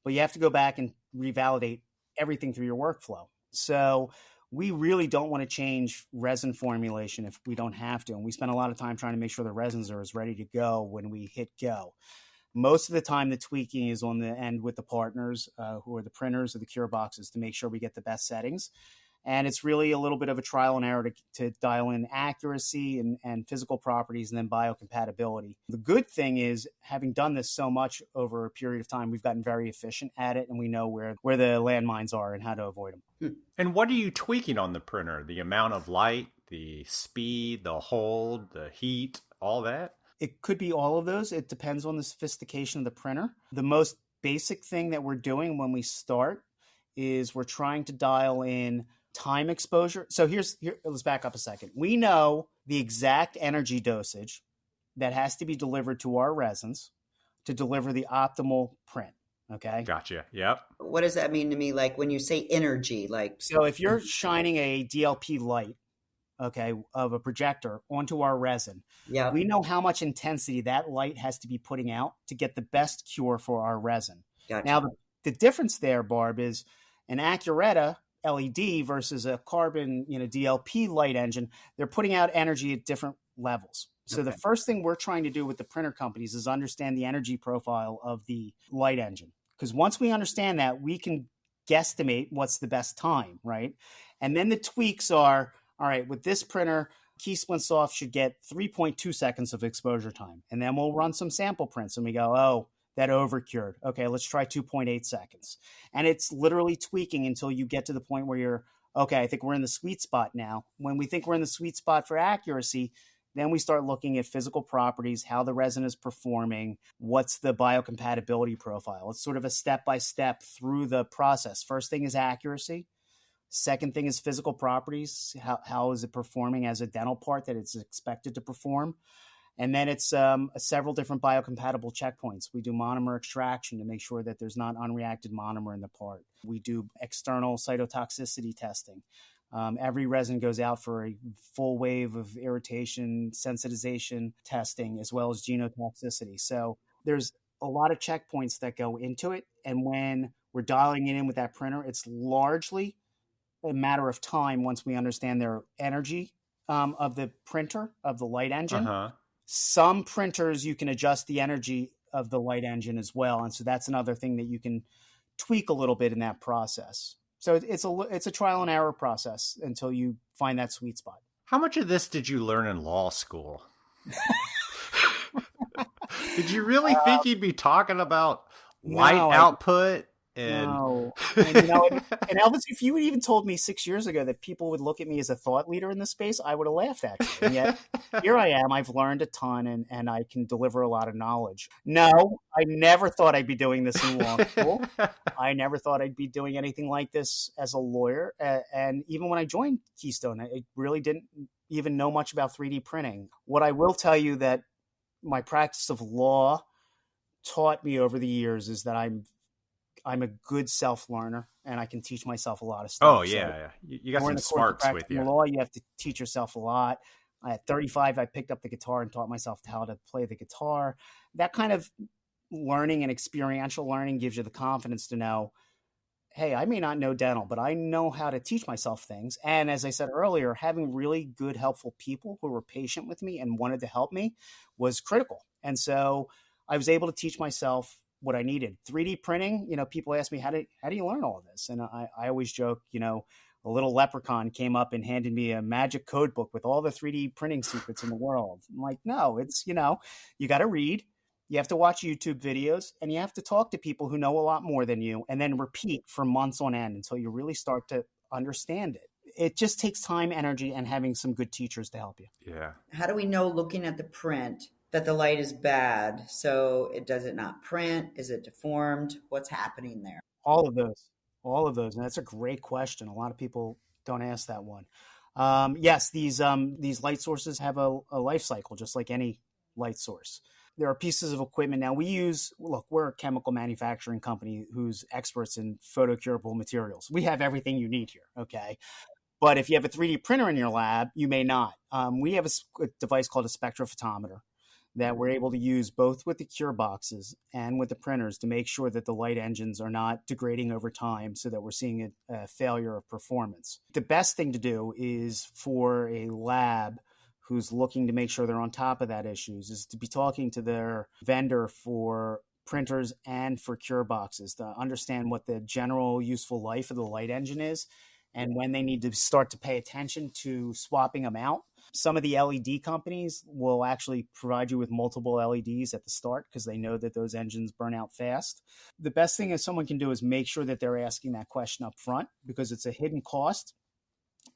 But you have to go back and revalidate everything through your workflow. So we really don't want to change resin formulation if we don't have to. And we spend a lot of time trying to make sure the resins are as ready to go when we hit go. Most of the time, the tweaking is on the end with the partners who are the printers or the cure boxes to make sure we get the best settings. And it's really a little bit of a trial and error to dial in accuracy and physical properties and then biocompatibility. The good thing is, having done this so much over a period of time, we've gotten very efficient at it and we know where the landmines are and how to avoid them. And what are you tweaking on the printer? The amount of light, the speed, the hold, the heat, all that? It could be all of those. It depends on the sophistication of the printer. The most basic thing that we're doing when we start is we're trying to dial in time exposure. So here, let's back up a second. We know the exact energy dosage that has to be delivered to our resins to deliver the optimal print. Okay. Gotcha. Yep. What does that mean to me? Like when you say energy, so if you're shining a DLP light, okay, of a projector onto our resin, we know how much intensity that light has to be putting out to get the best cure for our resin. Gotcha. Now, the difference there, Barb, is an Accurata LED versus a carbon, DLP light engine. They're putting out energy at different levels. So the first thing we're trying to do with the printer companies is understand the energy profile of the light engine. Because once we understand that, we can guesstimate what's the best time, right? And then the tweaks are, all right, with this printer, Keysplint Soft should get 3.2 seconds of exposure time. And then we'll run some sample prints and we go, oh, that overcured. Okay, let's try 2.8 seconds. And it's literally tweaking until you get to the point where you're, okay, I think we're in the sweet spot now. When we think we're in the sweet spot for accuracy, then we start looking at physical properties, how the resin is performing, what's the biocompatibility profile. It's sort of a step-by-step through the process. First thing is accuracy. Second thing is physical properties. How is it performing as a dental part that it's expected to perform? And then it's several different biocompatible checkpoints. We do monomer extraction to make sure that there's not unreacted monomer in the part. We do external cytotoxicity testing. Every resin goes out for a full wave of irritation, sensitization testing, as well as genotoxicity. So there's a lot of checkpoints that go into it. And when we're dialing it in with that printer, it's largely a matter of time once we understand their energy of the printer, of the light engine. Some printers, you can adjust the energy of the light engine as well. And so that's another thing that you can tweak a little bit in that process. So it's a trial and error process until you find that sweet spot. How much of this did you learn in law school? Did you really think you'd be talking about light No, output? And no. And Elvis, if you had even told me 6 years ago that people would look at me as a thought leader in this space, I would have laughed at you. And yet here I am. I've learned a ton and I can deliver a lot of knowledge. No, I never thought I'd be doing this in law school. I never thought I'd be doing anything like this as a lawyer. And even when I joined Keystone, I really didn't even know much about 3D printing. What I will tell you that my practice of law taught me over the years is that I'm a good self-learner and I can teach myself a lot of stuff. Oh, yeah. You got some smarts with you. Law, you have to teach yourself a lot. At 35, I picked up the guitar and taught myself how to play the guitar. That kind of learning and experiential learning gives you the confidence to know, hey, I may not know dental, but I know how to teach myself things. And as I said earlier, having really good, helpful people who were patient with me and wanted to help me was critical. And so I was able to teach myself what I needed. 3D printing, people ask me, how do you learn all of this? And I always joke, a little leprechaun came up and handed me a magic code book with all the 3D printing secrets in the world. I'm like, no, it's, you got to read, you have to watch YouTube videos, and you have to talk to people who know a lot more than you, and then repeat for months on end until you really start to understand it. It just takes time, energy, and having some good teachers to help you. Yeah. How do we know, looking at the print, that the light is bad? So does it not print? Is it deformed? What's happening there? All of those. And that's a great question. A lot of people don't ask that one. Yes, these light sources have a life cycle, just like any light source. There are pieces of equipment. Now we're a chemical manufacturing company who's experts in photocurable materials. We have everything you need here. Okay. But if you have a 3D printer in your lab, you may not. We have a device called a spectrophotometer that we're able to use both with the cure boxes and with the printers to make sure that the light engines are not degrading over time so that we're seeing a failure of performance. The best thing to do is for a lab who's looking to make sure they're on top of that issues is to be talking to their vendor for printers and for cure boxes to understand what the general useful life of the light engine is and when they need to start to pay attention to swapping them out. Some of the LED companies will actually provide you with multiple LEDs at the start because they know that those engines burn out fast. The best thing that someone can do is make sure that they're asking that question up front because it's a hidden cost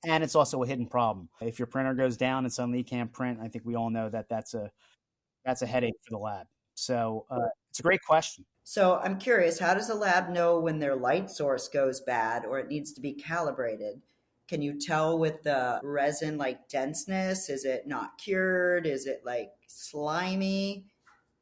and it's also a hidden problem. If your printer goes down and suddenly you can't print, I think we all know that that's a headache for the lab. So it's a great question. So I'm curious, how does a lab know when their light source goes bad or it needs to be calibrated? Can you tell with the resin, like denseness? Is it not cured? Is it like slimy?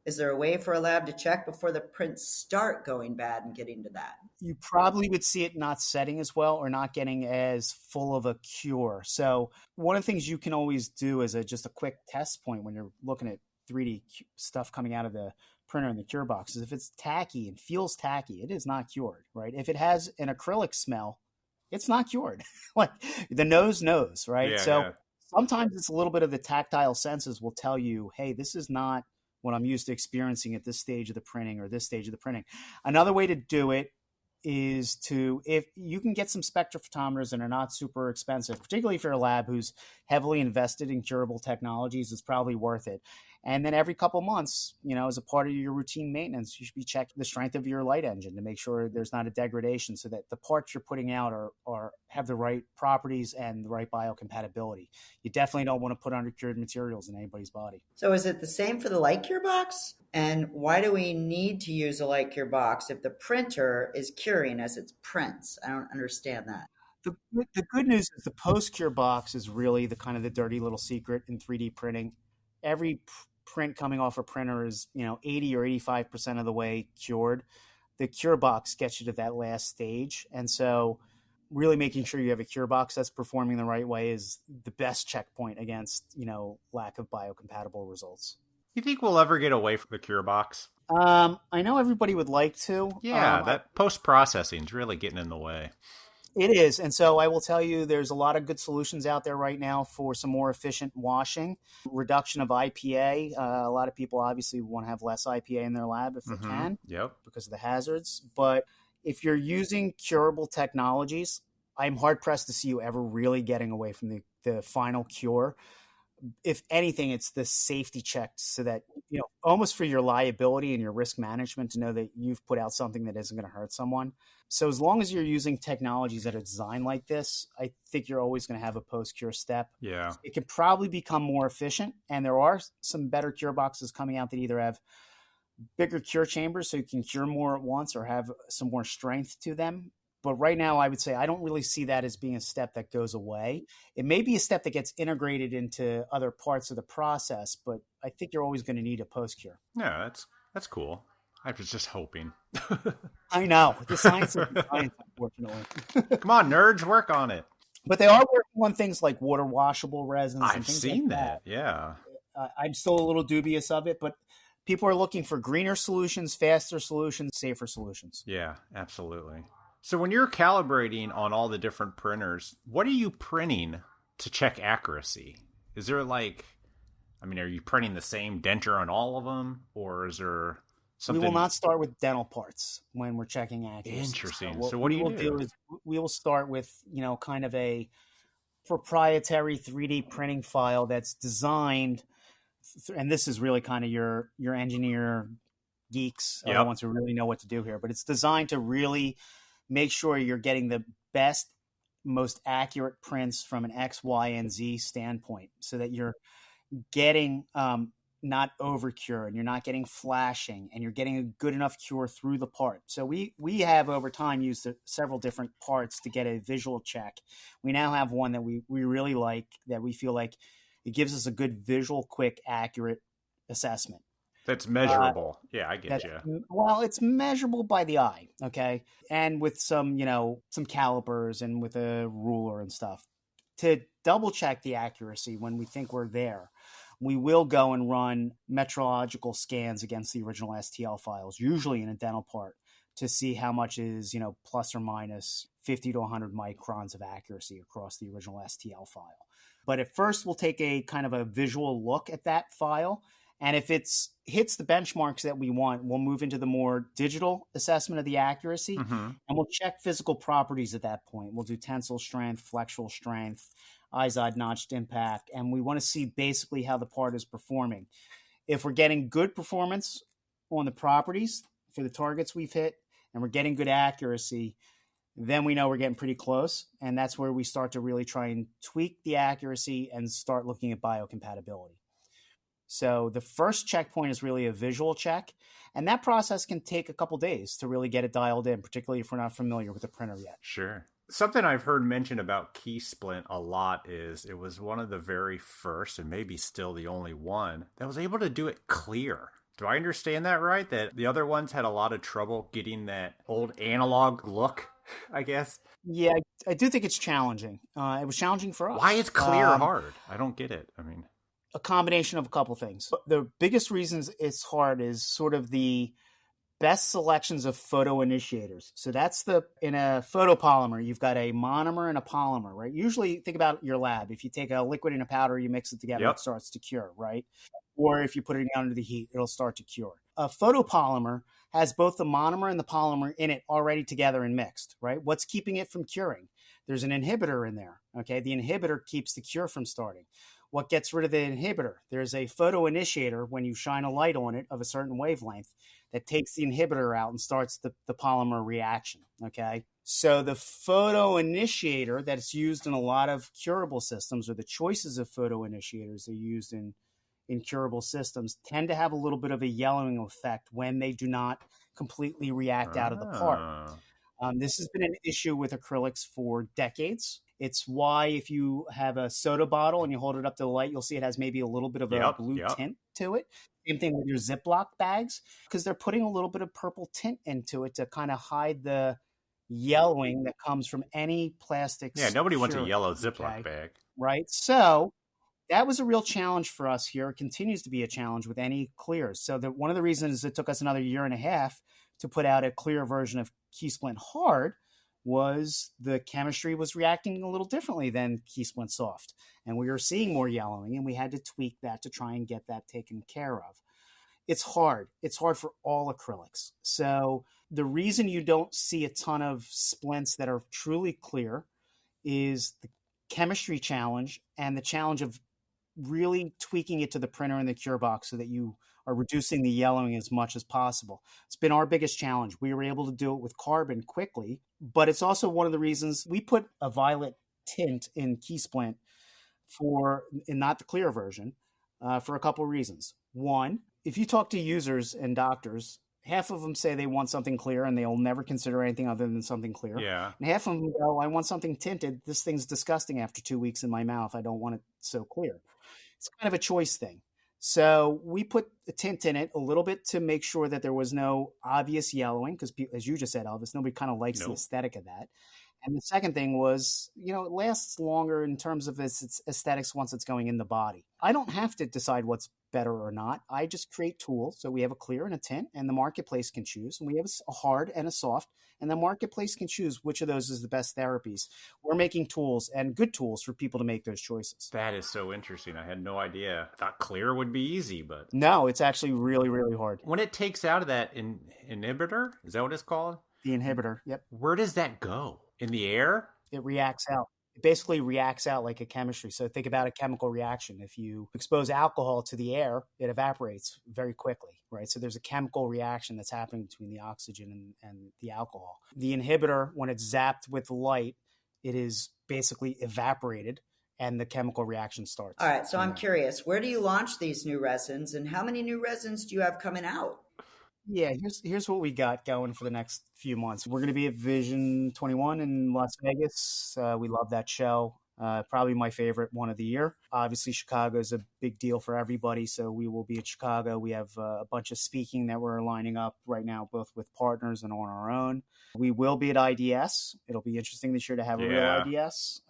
Is there a way for a lab to check before the prints start going bad and getting to that? You probably would see it not setting as well or not getting as full of a cure. So one of the things you can always do as just a quick test point when you're looking at 3D stuff coming out of the printer and the cure box is if it's tacky and feels tacky, it is not cured, right? If it has an acrylic smell, it's not cured. Like the nose knows, right? Yeah. Sometimes it's a little bit of the tactile senses will tell you, hey, this is not what I'm used to experiencing at this stage of the printing or this stage of the printing. Another way to do it is if you can get some spectrophotometers and are not super expensive, particularly if you're a lab who's heavily invested in curable technologies, it's probably worth it. And then every couple months, as a part of your routine maintenance, you should be checking the strength of your light engine to make sure there's not a degradation so that the parts you're putting out have the right properties and the right biocompatibility. You definitely don't want to put undercured materials in anybody's body. So is it the same for the light cure box? And why do we need to use a light cure box if the printer is curing as it prints? I don't understand that. The good news is the post-cure box is really the kind of the dirty little secret in 3D printing. Every print coming off a printer is 80 or 85% of the way cured. The cure box gets you to that last stage. And so really making sure you have a cure box that's performing the right way is the best checkpoint against lack of biocompatible results. You think we'll ever get away from the cure box? I know everybody would like to. Yeah, that post-processing is really getting in the way. It is. And so I will tell you, there's a lot of good solutions out there right now for some more efficient washing, reduction of IPA. A lot of people obviously want to have less IPA in their lab if they can because of the hazards. But if you're using curable technologies, I'm hard pressed to see you ever really getting away from the final cure. if anything, it's the safety check so that, almost for your liability and your risk management to know that you've put out something that isn't going to hurt someone. So as long as you're using technologies that are designed like this, I think you're always going to have a post-cure step. Yeah. It can probably become more efficient. And there are some better cure boxes coming out that either have bigger cure chambers so you can cure more at once or have some more strength to them. But right now, I would say I don't really see that as being a step that goes away. It may be a step that gets integrated into other parts of the process, but I think you're always going to need a post-cure. Yeah, that's cool. I was just hoping. I know. The science is the science, unfortunately. Come on, nerds, work on it. But they are working on things like water washable resins. I've seen like that. Yeah. I'm still a little dubious of it, but people are looking for greener solutions, faster solutions, safer solutions. Yeah, absolutely. So when you're calibrating on all the different printers, what are you printing to check accuracy? Is there are you printing the same denture on all of them, or is there something? We will not start with dental parts when we're checking accuracy. Interesting. So what do you do? We will start with, kind of a proprietary 3D printing file that's designed, and this is really kind of your engineer geeks, the ones who really know what to do here, but it's designed to really make sure you're getting the best, most accurate prints from an X, Y, and Z standpoint so that you're getting not over cure and you're not getting flashing and you're getting a good enough cure through the part. So we have over time used several different parts to get a visual check. We now have one that we really like, that we feel like it gives us a good visual, quick, accurate assessment. That's measurable. I get you. Well, it's measurable by the eye, okay? And with some calipers and with a ruler and stuff. To double check the accuracy when we think we're there, we will go and run metrological scans against the original STL files, usually in a dental part, to see how much is, plus or minus 50 to 100 microns of accuracy across the original STL file. But at first, we'll take a kind of a visual look at that file. And if it hits the benchmarks that we want, we'll move into the more digital assessment of the accuracy, and we'll check physical properties at that point. We'll do tensile strength, flexural strength, IZOD notched impact, and we want to see basically how the part is performing. If we're getting good performance on the properties for the targets we've hit, and we're getting good accuracy, then we know we're getting pretty close, and that's where we start to really try and tweak the accuracy and start looking at biocompatibility. So the first checkpoint is really a visual check, and that process can take a couple days to really get it dialed in, particularly if we're not familiar with the printer yet. Sure. Something I've heard mentioned about Keysplint a lot is it was one of the very first, and maybe still the only one, that was able to do it clear. Do I understand that right? That the other ones had a lot of trouble getting that old analog look, I guess? Yeah, I do think it's challenging. It was challenging for us. Why is clear hard? I don't get it. A combination of a couple things. The biggest reasons it's hard is sort of the best selections of photo initiators. So that's in a photopolymer, you've got a monomer and a polymer, right? Usually think about your lab. If you take a liquid and a powder, you mix it together, It starts to cure, right? Or if you put it out under the heat, it'll start to cure. A photopolymer has both the monomer and the polymer in it already together and mixed, right? What's keeping it from curing? There's an inhibitor in there, okay? The inhibitor keeps the cure from starting. What gets rid of the inhibitor? There's a photo initiator when you shine a light on it of a certain wavelength that takes the inhibitor out and starts the polymer reaction, okay? So the photo initiator that's used in a lot of curable systems, or the choices of photo initiators that are used in curable systems, tend to have a little bit of a yellowing effect when they do not completely react out of the part. This has been an issue with acrylics for decades. It's why if you have a soda bottle and you hold it up to the light, you'll see it has maybe a little bit of a blue tint to it. Same thing with your Ziploc bags, because they're putting a little bit of purple tint into it to kind of hide the yellowing that comes from any plastics. Yeah, nobody wants a yellow Ziploc bag. Right? So that was a real challenge for us here. It continues to be a challenge with any clears. So one of the reasons it took us another year and a half to put out a clear version of Keysplint Hard was the chemistry was reacting a little differently than Keysplint Soft. And we were seeing more yellowing, and we had to tweak that to try and get that taken care of. It's hard. It's hard for all acrylics. So the reason you don't see a ton of splints that are truly clear is the chemistry challenge and the challenge of really tweaking it to the printer and the cure box so that you are reducing the yellowing as much as possible. It's been our biggest challenge. We were able to do it with carbon quickly, but it's also one of the reasons we put a violet tint in Keysplint and not the clear version, for a couple of reasons. One, if you talk to users and doctors, half of them say they want something clear and they'll never consider anything other than something clear. Yeah. And half of them go, I want something tinted. This thing's disgusting after 2 weeks in my mouth. I don't want it so clear. It's kind of a choice thing. So we put a tint in it a little bit to make sure that there was no obvious yellowing, because as you just said, Elvis, nobody kind of likes the aesthetic of that. And the second thing was, it lasts longer in terms of its aesthetics once it's going in the body. I don't have to decide what's better or not. I just create tools. So we have a clear and a tint, and the marketplace can choose. And we have a hard and a soft, and the marketplace can choose which of those is the best therapies. We're making tools, and good tools, for people to make those choices. That is so interesting. I had no idea. I thought clear would be easy, but... No, it's actually really, really hard. When it takes out of that inhibitor, is that what it's called? The inhibitor, yep. Where does that go? In the air? It reacts out. It basically reacts out like a chemistry. So think about a chemical reaction. If you expose alcohol to the air, it evaporates very quickly, right? So there's a chemical reaction that's happening between the oxygen and the alcohol. The inhibitor, when it's zapped with light, it is basically evaporated and the chemical reaction starts. All right. So I'm curious, where do you launch these new resins, and how many new resins do you have coming out? Yeah, here's what we got going for the next few months. We're going to be at Vision 21 in Las Vegas. We love that show. Probably my favorite one of the year. Obviously, Chicago is a big deal for everybody, so we will be at Chicago. We have a bunch of speaking that we're lining up right now, both with partners and on our own. We will be at IDS. It'll be interesting this year to have a real IDS.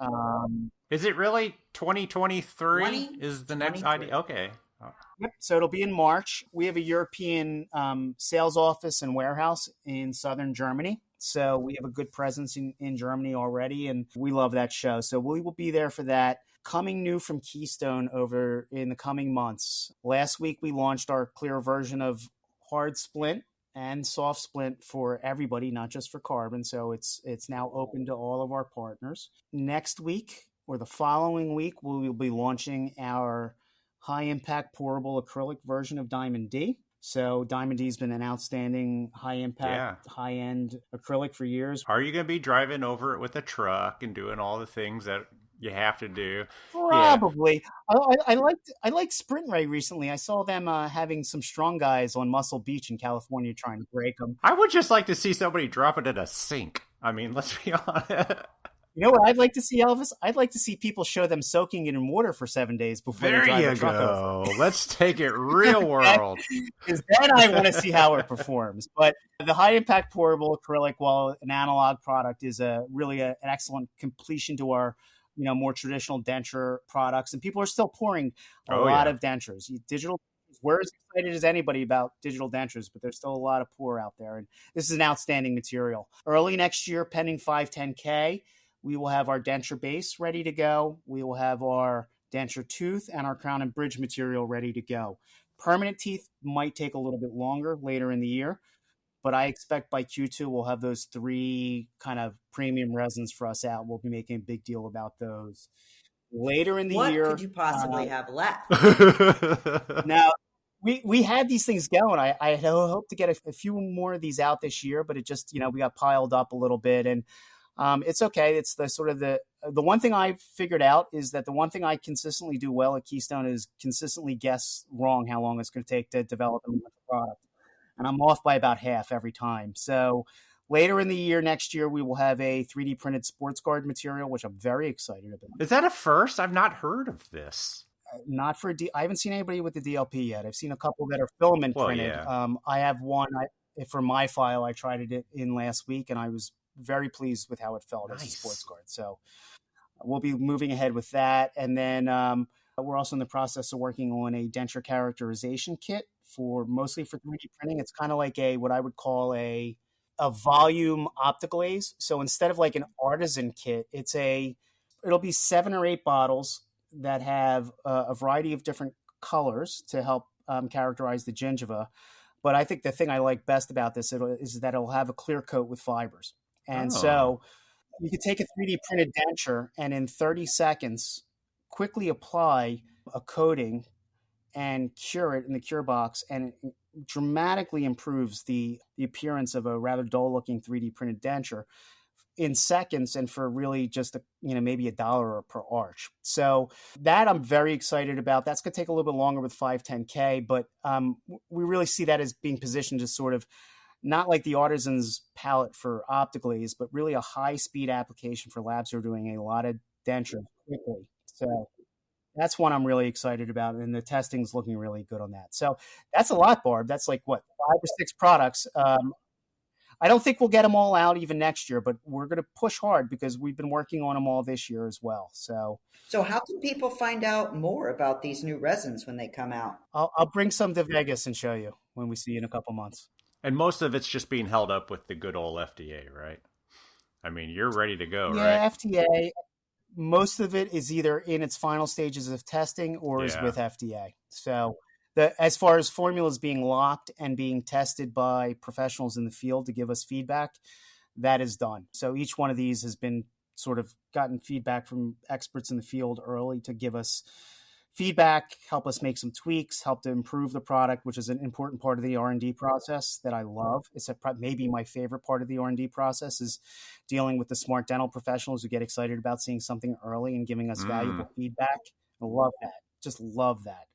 Is it really 2023 is the next IDS? Okay. Yep. So it'll be in March. We have a European sales office and warehouse in southern Germany. So we have a good presence in Germany already, and we love that show. So we will be there for that. Coming new from Keystone over in the coming months. Last week, we launched our clear version of hard splint and soft splint for everybody, not just for carbon. So it's now open to all of our partners. Next week or the following week, we will be launching our high-impact pourable acrylic version of Diamond D. So Diamond D has been an outstanding high-impact, high-end acrylic for years. Are you going to be driving over it with a truck and doing all the things that you have to do? Probably. Yeah. I liked Sprint Ray recently. I saw them having some strong guys on Muscle Beach in California trying to break them. I would just like to see somebody drop it in a sink. I mean, let's be honest. You know what I'd like to see, Elvis? I'd like to see people show them soaking it in water for 7 days before they drive the truck over. Let's take it real world. Because then I want to see how it performs. But the high-impact pourable acrylic, while an analog product, is really an excellent completion to our more traditional denture products. And people are still pouring a lot of dentures. Digital, we're as excited as anybody about digital dentures, but there's still a lot of pour out there. And this is an outstanding material. Early next year, pending 510K, we will have our denture base ready to go. We will have our denture tooth and our crown and bridge material ready to go. Permanent teeth might take a little bit longer later in the year, but I expect by Q2 we'll have those 3 kind of premium resins for us out. We'll be making a big deal about those. Later in the year... What could you possibly have left? Now, we had these things going. I hope to get a few more of these out this year, but it just, we got piled up a little bit, and it's okay. It's the sort of the one thing I figured out is that the one thing I consistently do well at Keystone is consistently guess wrong how long it's going to take to develop a product. And I'm off by about half every time. So later in the year, next year, we will have a 3D printed sports guard material, which I'm very excited about. Is that a first? I've not heard of this. Not for I haven't seen anybody with the DLP yet. I've seen a couple that are filament printed. Yeah. I have one for my file. I tried it in last week, and I was very pleased with how it felt as a sports guard. So we'll be moving ahead with that. And then we're also in the process of working on a denture characterization kit mostly for 3D printing. It's kind of like what I would call a volume optiglaze. So instead of like an artisan kit, it'll be 7 or 8 bottles that have a variety of different colors to help characterize the gingiva. But I think the thing I like best about this is that it'll have a clear coat with fibers. And so you could take a 3D printed denture and in 30 seconds quickly apply a coating and cure it in the cure box, and it dramatically improves the appearance of a rather dull looking 3D printed denture in seconds, and for really just maybe $1 per arch. So that I'm very excited about. That's going to take a little bit longer with 510K, but we really see that as being positioned as sort of not like the artisan's palette for optical A's, but really a high speed application for labs who are doing a lot of denture quickly. So that's one I'm really excited about, and the testing's looking really good on that. So that's a lot, Barb. That's like what, 5 or 6 products. I don't think we'll get them all out even next year, but we're going to push hard because we've been working on them all this year as well. So how can people find out more about these new resins when they come out? I'll bring some to Vegas and show you when we see you in a couple months. And most of it's just being held up with the good old FDA, right? I mean, you're ready to go, right? Yeah, FDA. Most of it is either in its final stages of testing or is with FDA. So as far as formulas being locked and being tested by professionals in the field to give us feedback, that is done. So each one of these has been sort of gotten feedback from experts in the field early to give us feedback, help us make some tweaks, help to improve the product, which is an important part of the R&D process that I love. It's maybe my favorite part of the R&D process is dealing with the smart dental professionals who get excited about seeing something early and giving us valuable feedback. I love that. Just love that.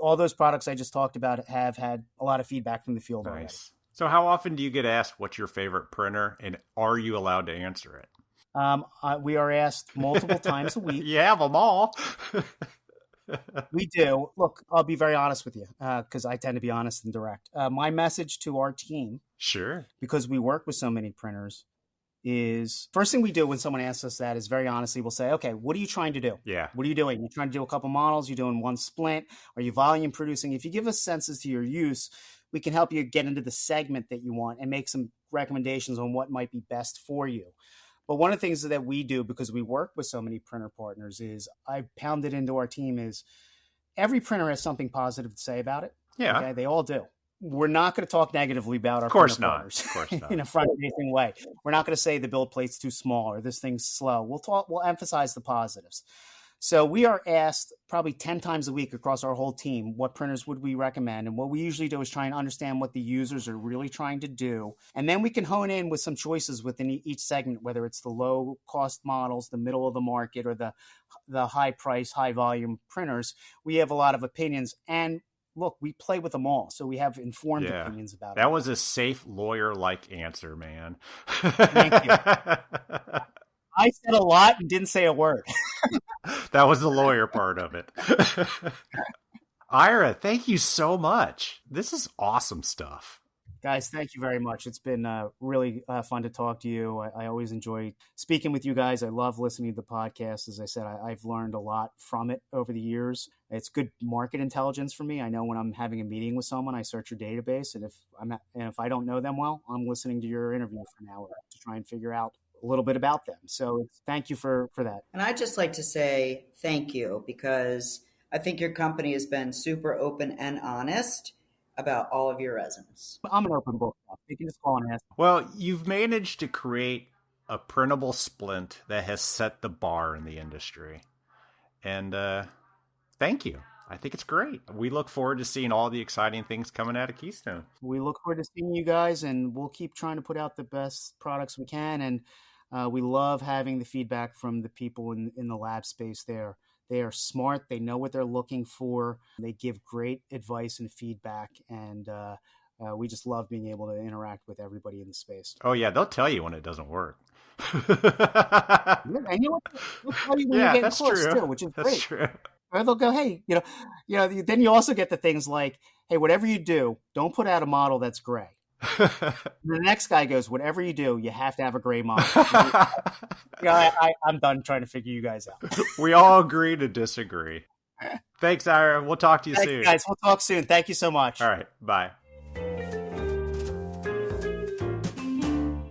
All those products I just talked about have had a lot of feedback from the field already. So how often do you get asked what's your favorite printer, and are you allowed to answer it? We are asked multiple times a week. You have them all. We do. Look, I'll be very honest with you because I tend to be honest and direct. My message to our team, sure, because we work with so many printers, is first thing we do when someone asks us that is very honestly, we'll say, okay, what are you trying to do? Yeah. What are you doing? You're trying to do a couple models? You're doing one splint? Are you volume producing? If you give us senses to your use, we can help you get into the segment that you want and make some recommendations on what might be best for you. But one of the things that we do, because we work with so many printer partners, is I pounded into our team is every printer has something positive to say about it. Yeah. Okay? They all do. We're not going to talk negatively about our printer partners Of course not. in a front-facing way. We're not going to say the build plate's too small or this thing's slow. We'll emphasize the positives. So we are asked probably 10 times a week across our whole team, what printers would we recommend? And what we usually do is try and understand what the users are really trying to do. And then we can hone in with some choices within each segment, whether it's the low cost models, the middle of the market, or the high price, high volume printers. We have a lot of opinions, and look, we play with them all. So we have informed opinions about it. That was a safe lawyer-like answer, man. Thank you. I said a lot and didn't say a word. That was the lawyer part of it. Ira, thank you so much. This is awesome stuff. Guys, thank you very much. It's been really fun to talk to you. I always enjoy speaking with you guys. I love listening to the podcast. As I said, I've learned a lot from it over the years. It's good market intelligence for me. I know when I'm having a meeting with someone, I search your database, and if I don't know them well, I'm listening to your interview for an hour to try and figure out a little bit about them. So thank you for that. And I'd just like to say thank you, because I think your company has been super open and honest about all of your resins. I'm an open book. You can just call and ask. Well, you've managed to create a printable splint that has set the bar in the industry. And thank you. I think it's great. We look forward to seeing all the exciting things coming out of Keystone. We look forward to seeing you guys, and we'll keep trying to put out the best products we can. And we love having the feedback from the people in the lab space there. They are smart. They know what they're looking for. They give great advice and feedback. And we just love being able to interact with everybody in the space. Oh, yeah. They'll tell you when it doesn't work. And they'll tell you when you're getting close, true. Too, which is that's great. True. Or they'll go, hey, then you also get the things like, hey, whatever you do, don't put out a model that's gray. The next guy goes, whatever you do, you have to have a gray model. I'm done trying to figure you guys out. We all agree to disagree. Thanks, Ira. We'll talk to you soon. Guys, we'll talk soon. Thank you so much. All right. Bye.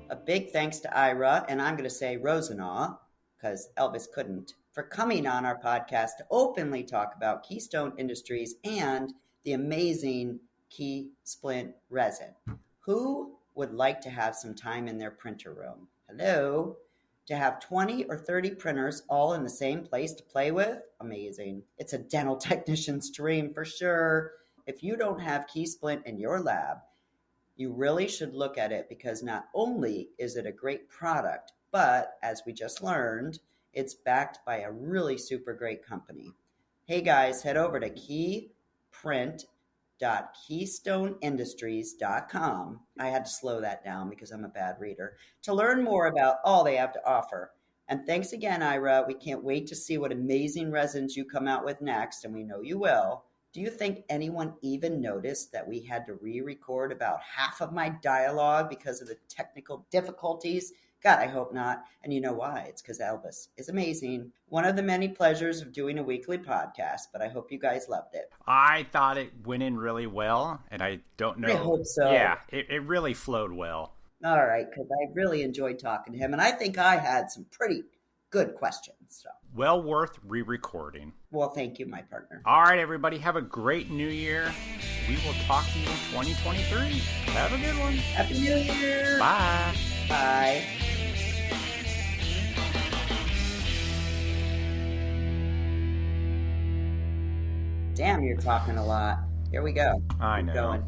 A big thanks to Ira, and I'm going to say Rosenau, because Elvis couldn't, for coming on our podcast to openly talk about Keystone Industries and the amazing Key Splint resin. Who would like to have some time in their printer room? Hello? To have 20 or 30 printers all in the same place to play with, amazing. It's a dental technician's dream for sure. If you don't have KeySplint in your lab, you really should look at it, because not only is it a great product, but as we just learned, it's backed by a really super great company. Hey guys, head over to keyprint.keystoneindustries.com. I had to slow that down because I'm a bad reader, to learn more about all they have to offer. And thanks again, Ira. We can't wait to see what amazing resins you come out with next, and we know you will. Do you think anyone even noticed that we had to re-record about half of my dialogue because of the technical difficulties? God, I hope not. And you know why? It's because Elvis is amazing. One of the many pleasures of doing a weekly podcast, but I hope you guys loved it. I thought it went in really well, and I don't know. I hope so. Yeah, it really flowed well. All right, because I really enjoyed talking to him, and I think I had some pretty good questions. So. Well worth re-recording. Well, thank you, my partner. All right, everybody, have a great new year. We will talk to you in 2023. Have a good one. Happy New Year. Bye. Bye. Damn, you're talking a lot. Here we go. I Keep know. going.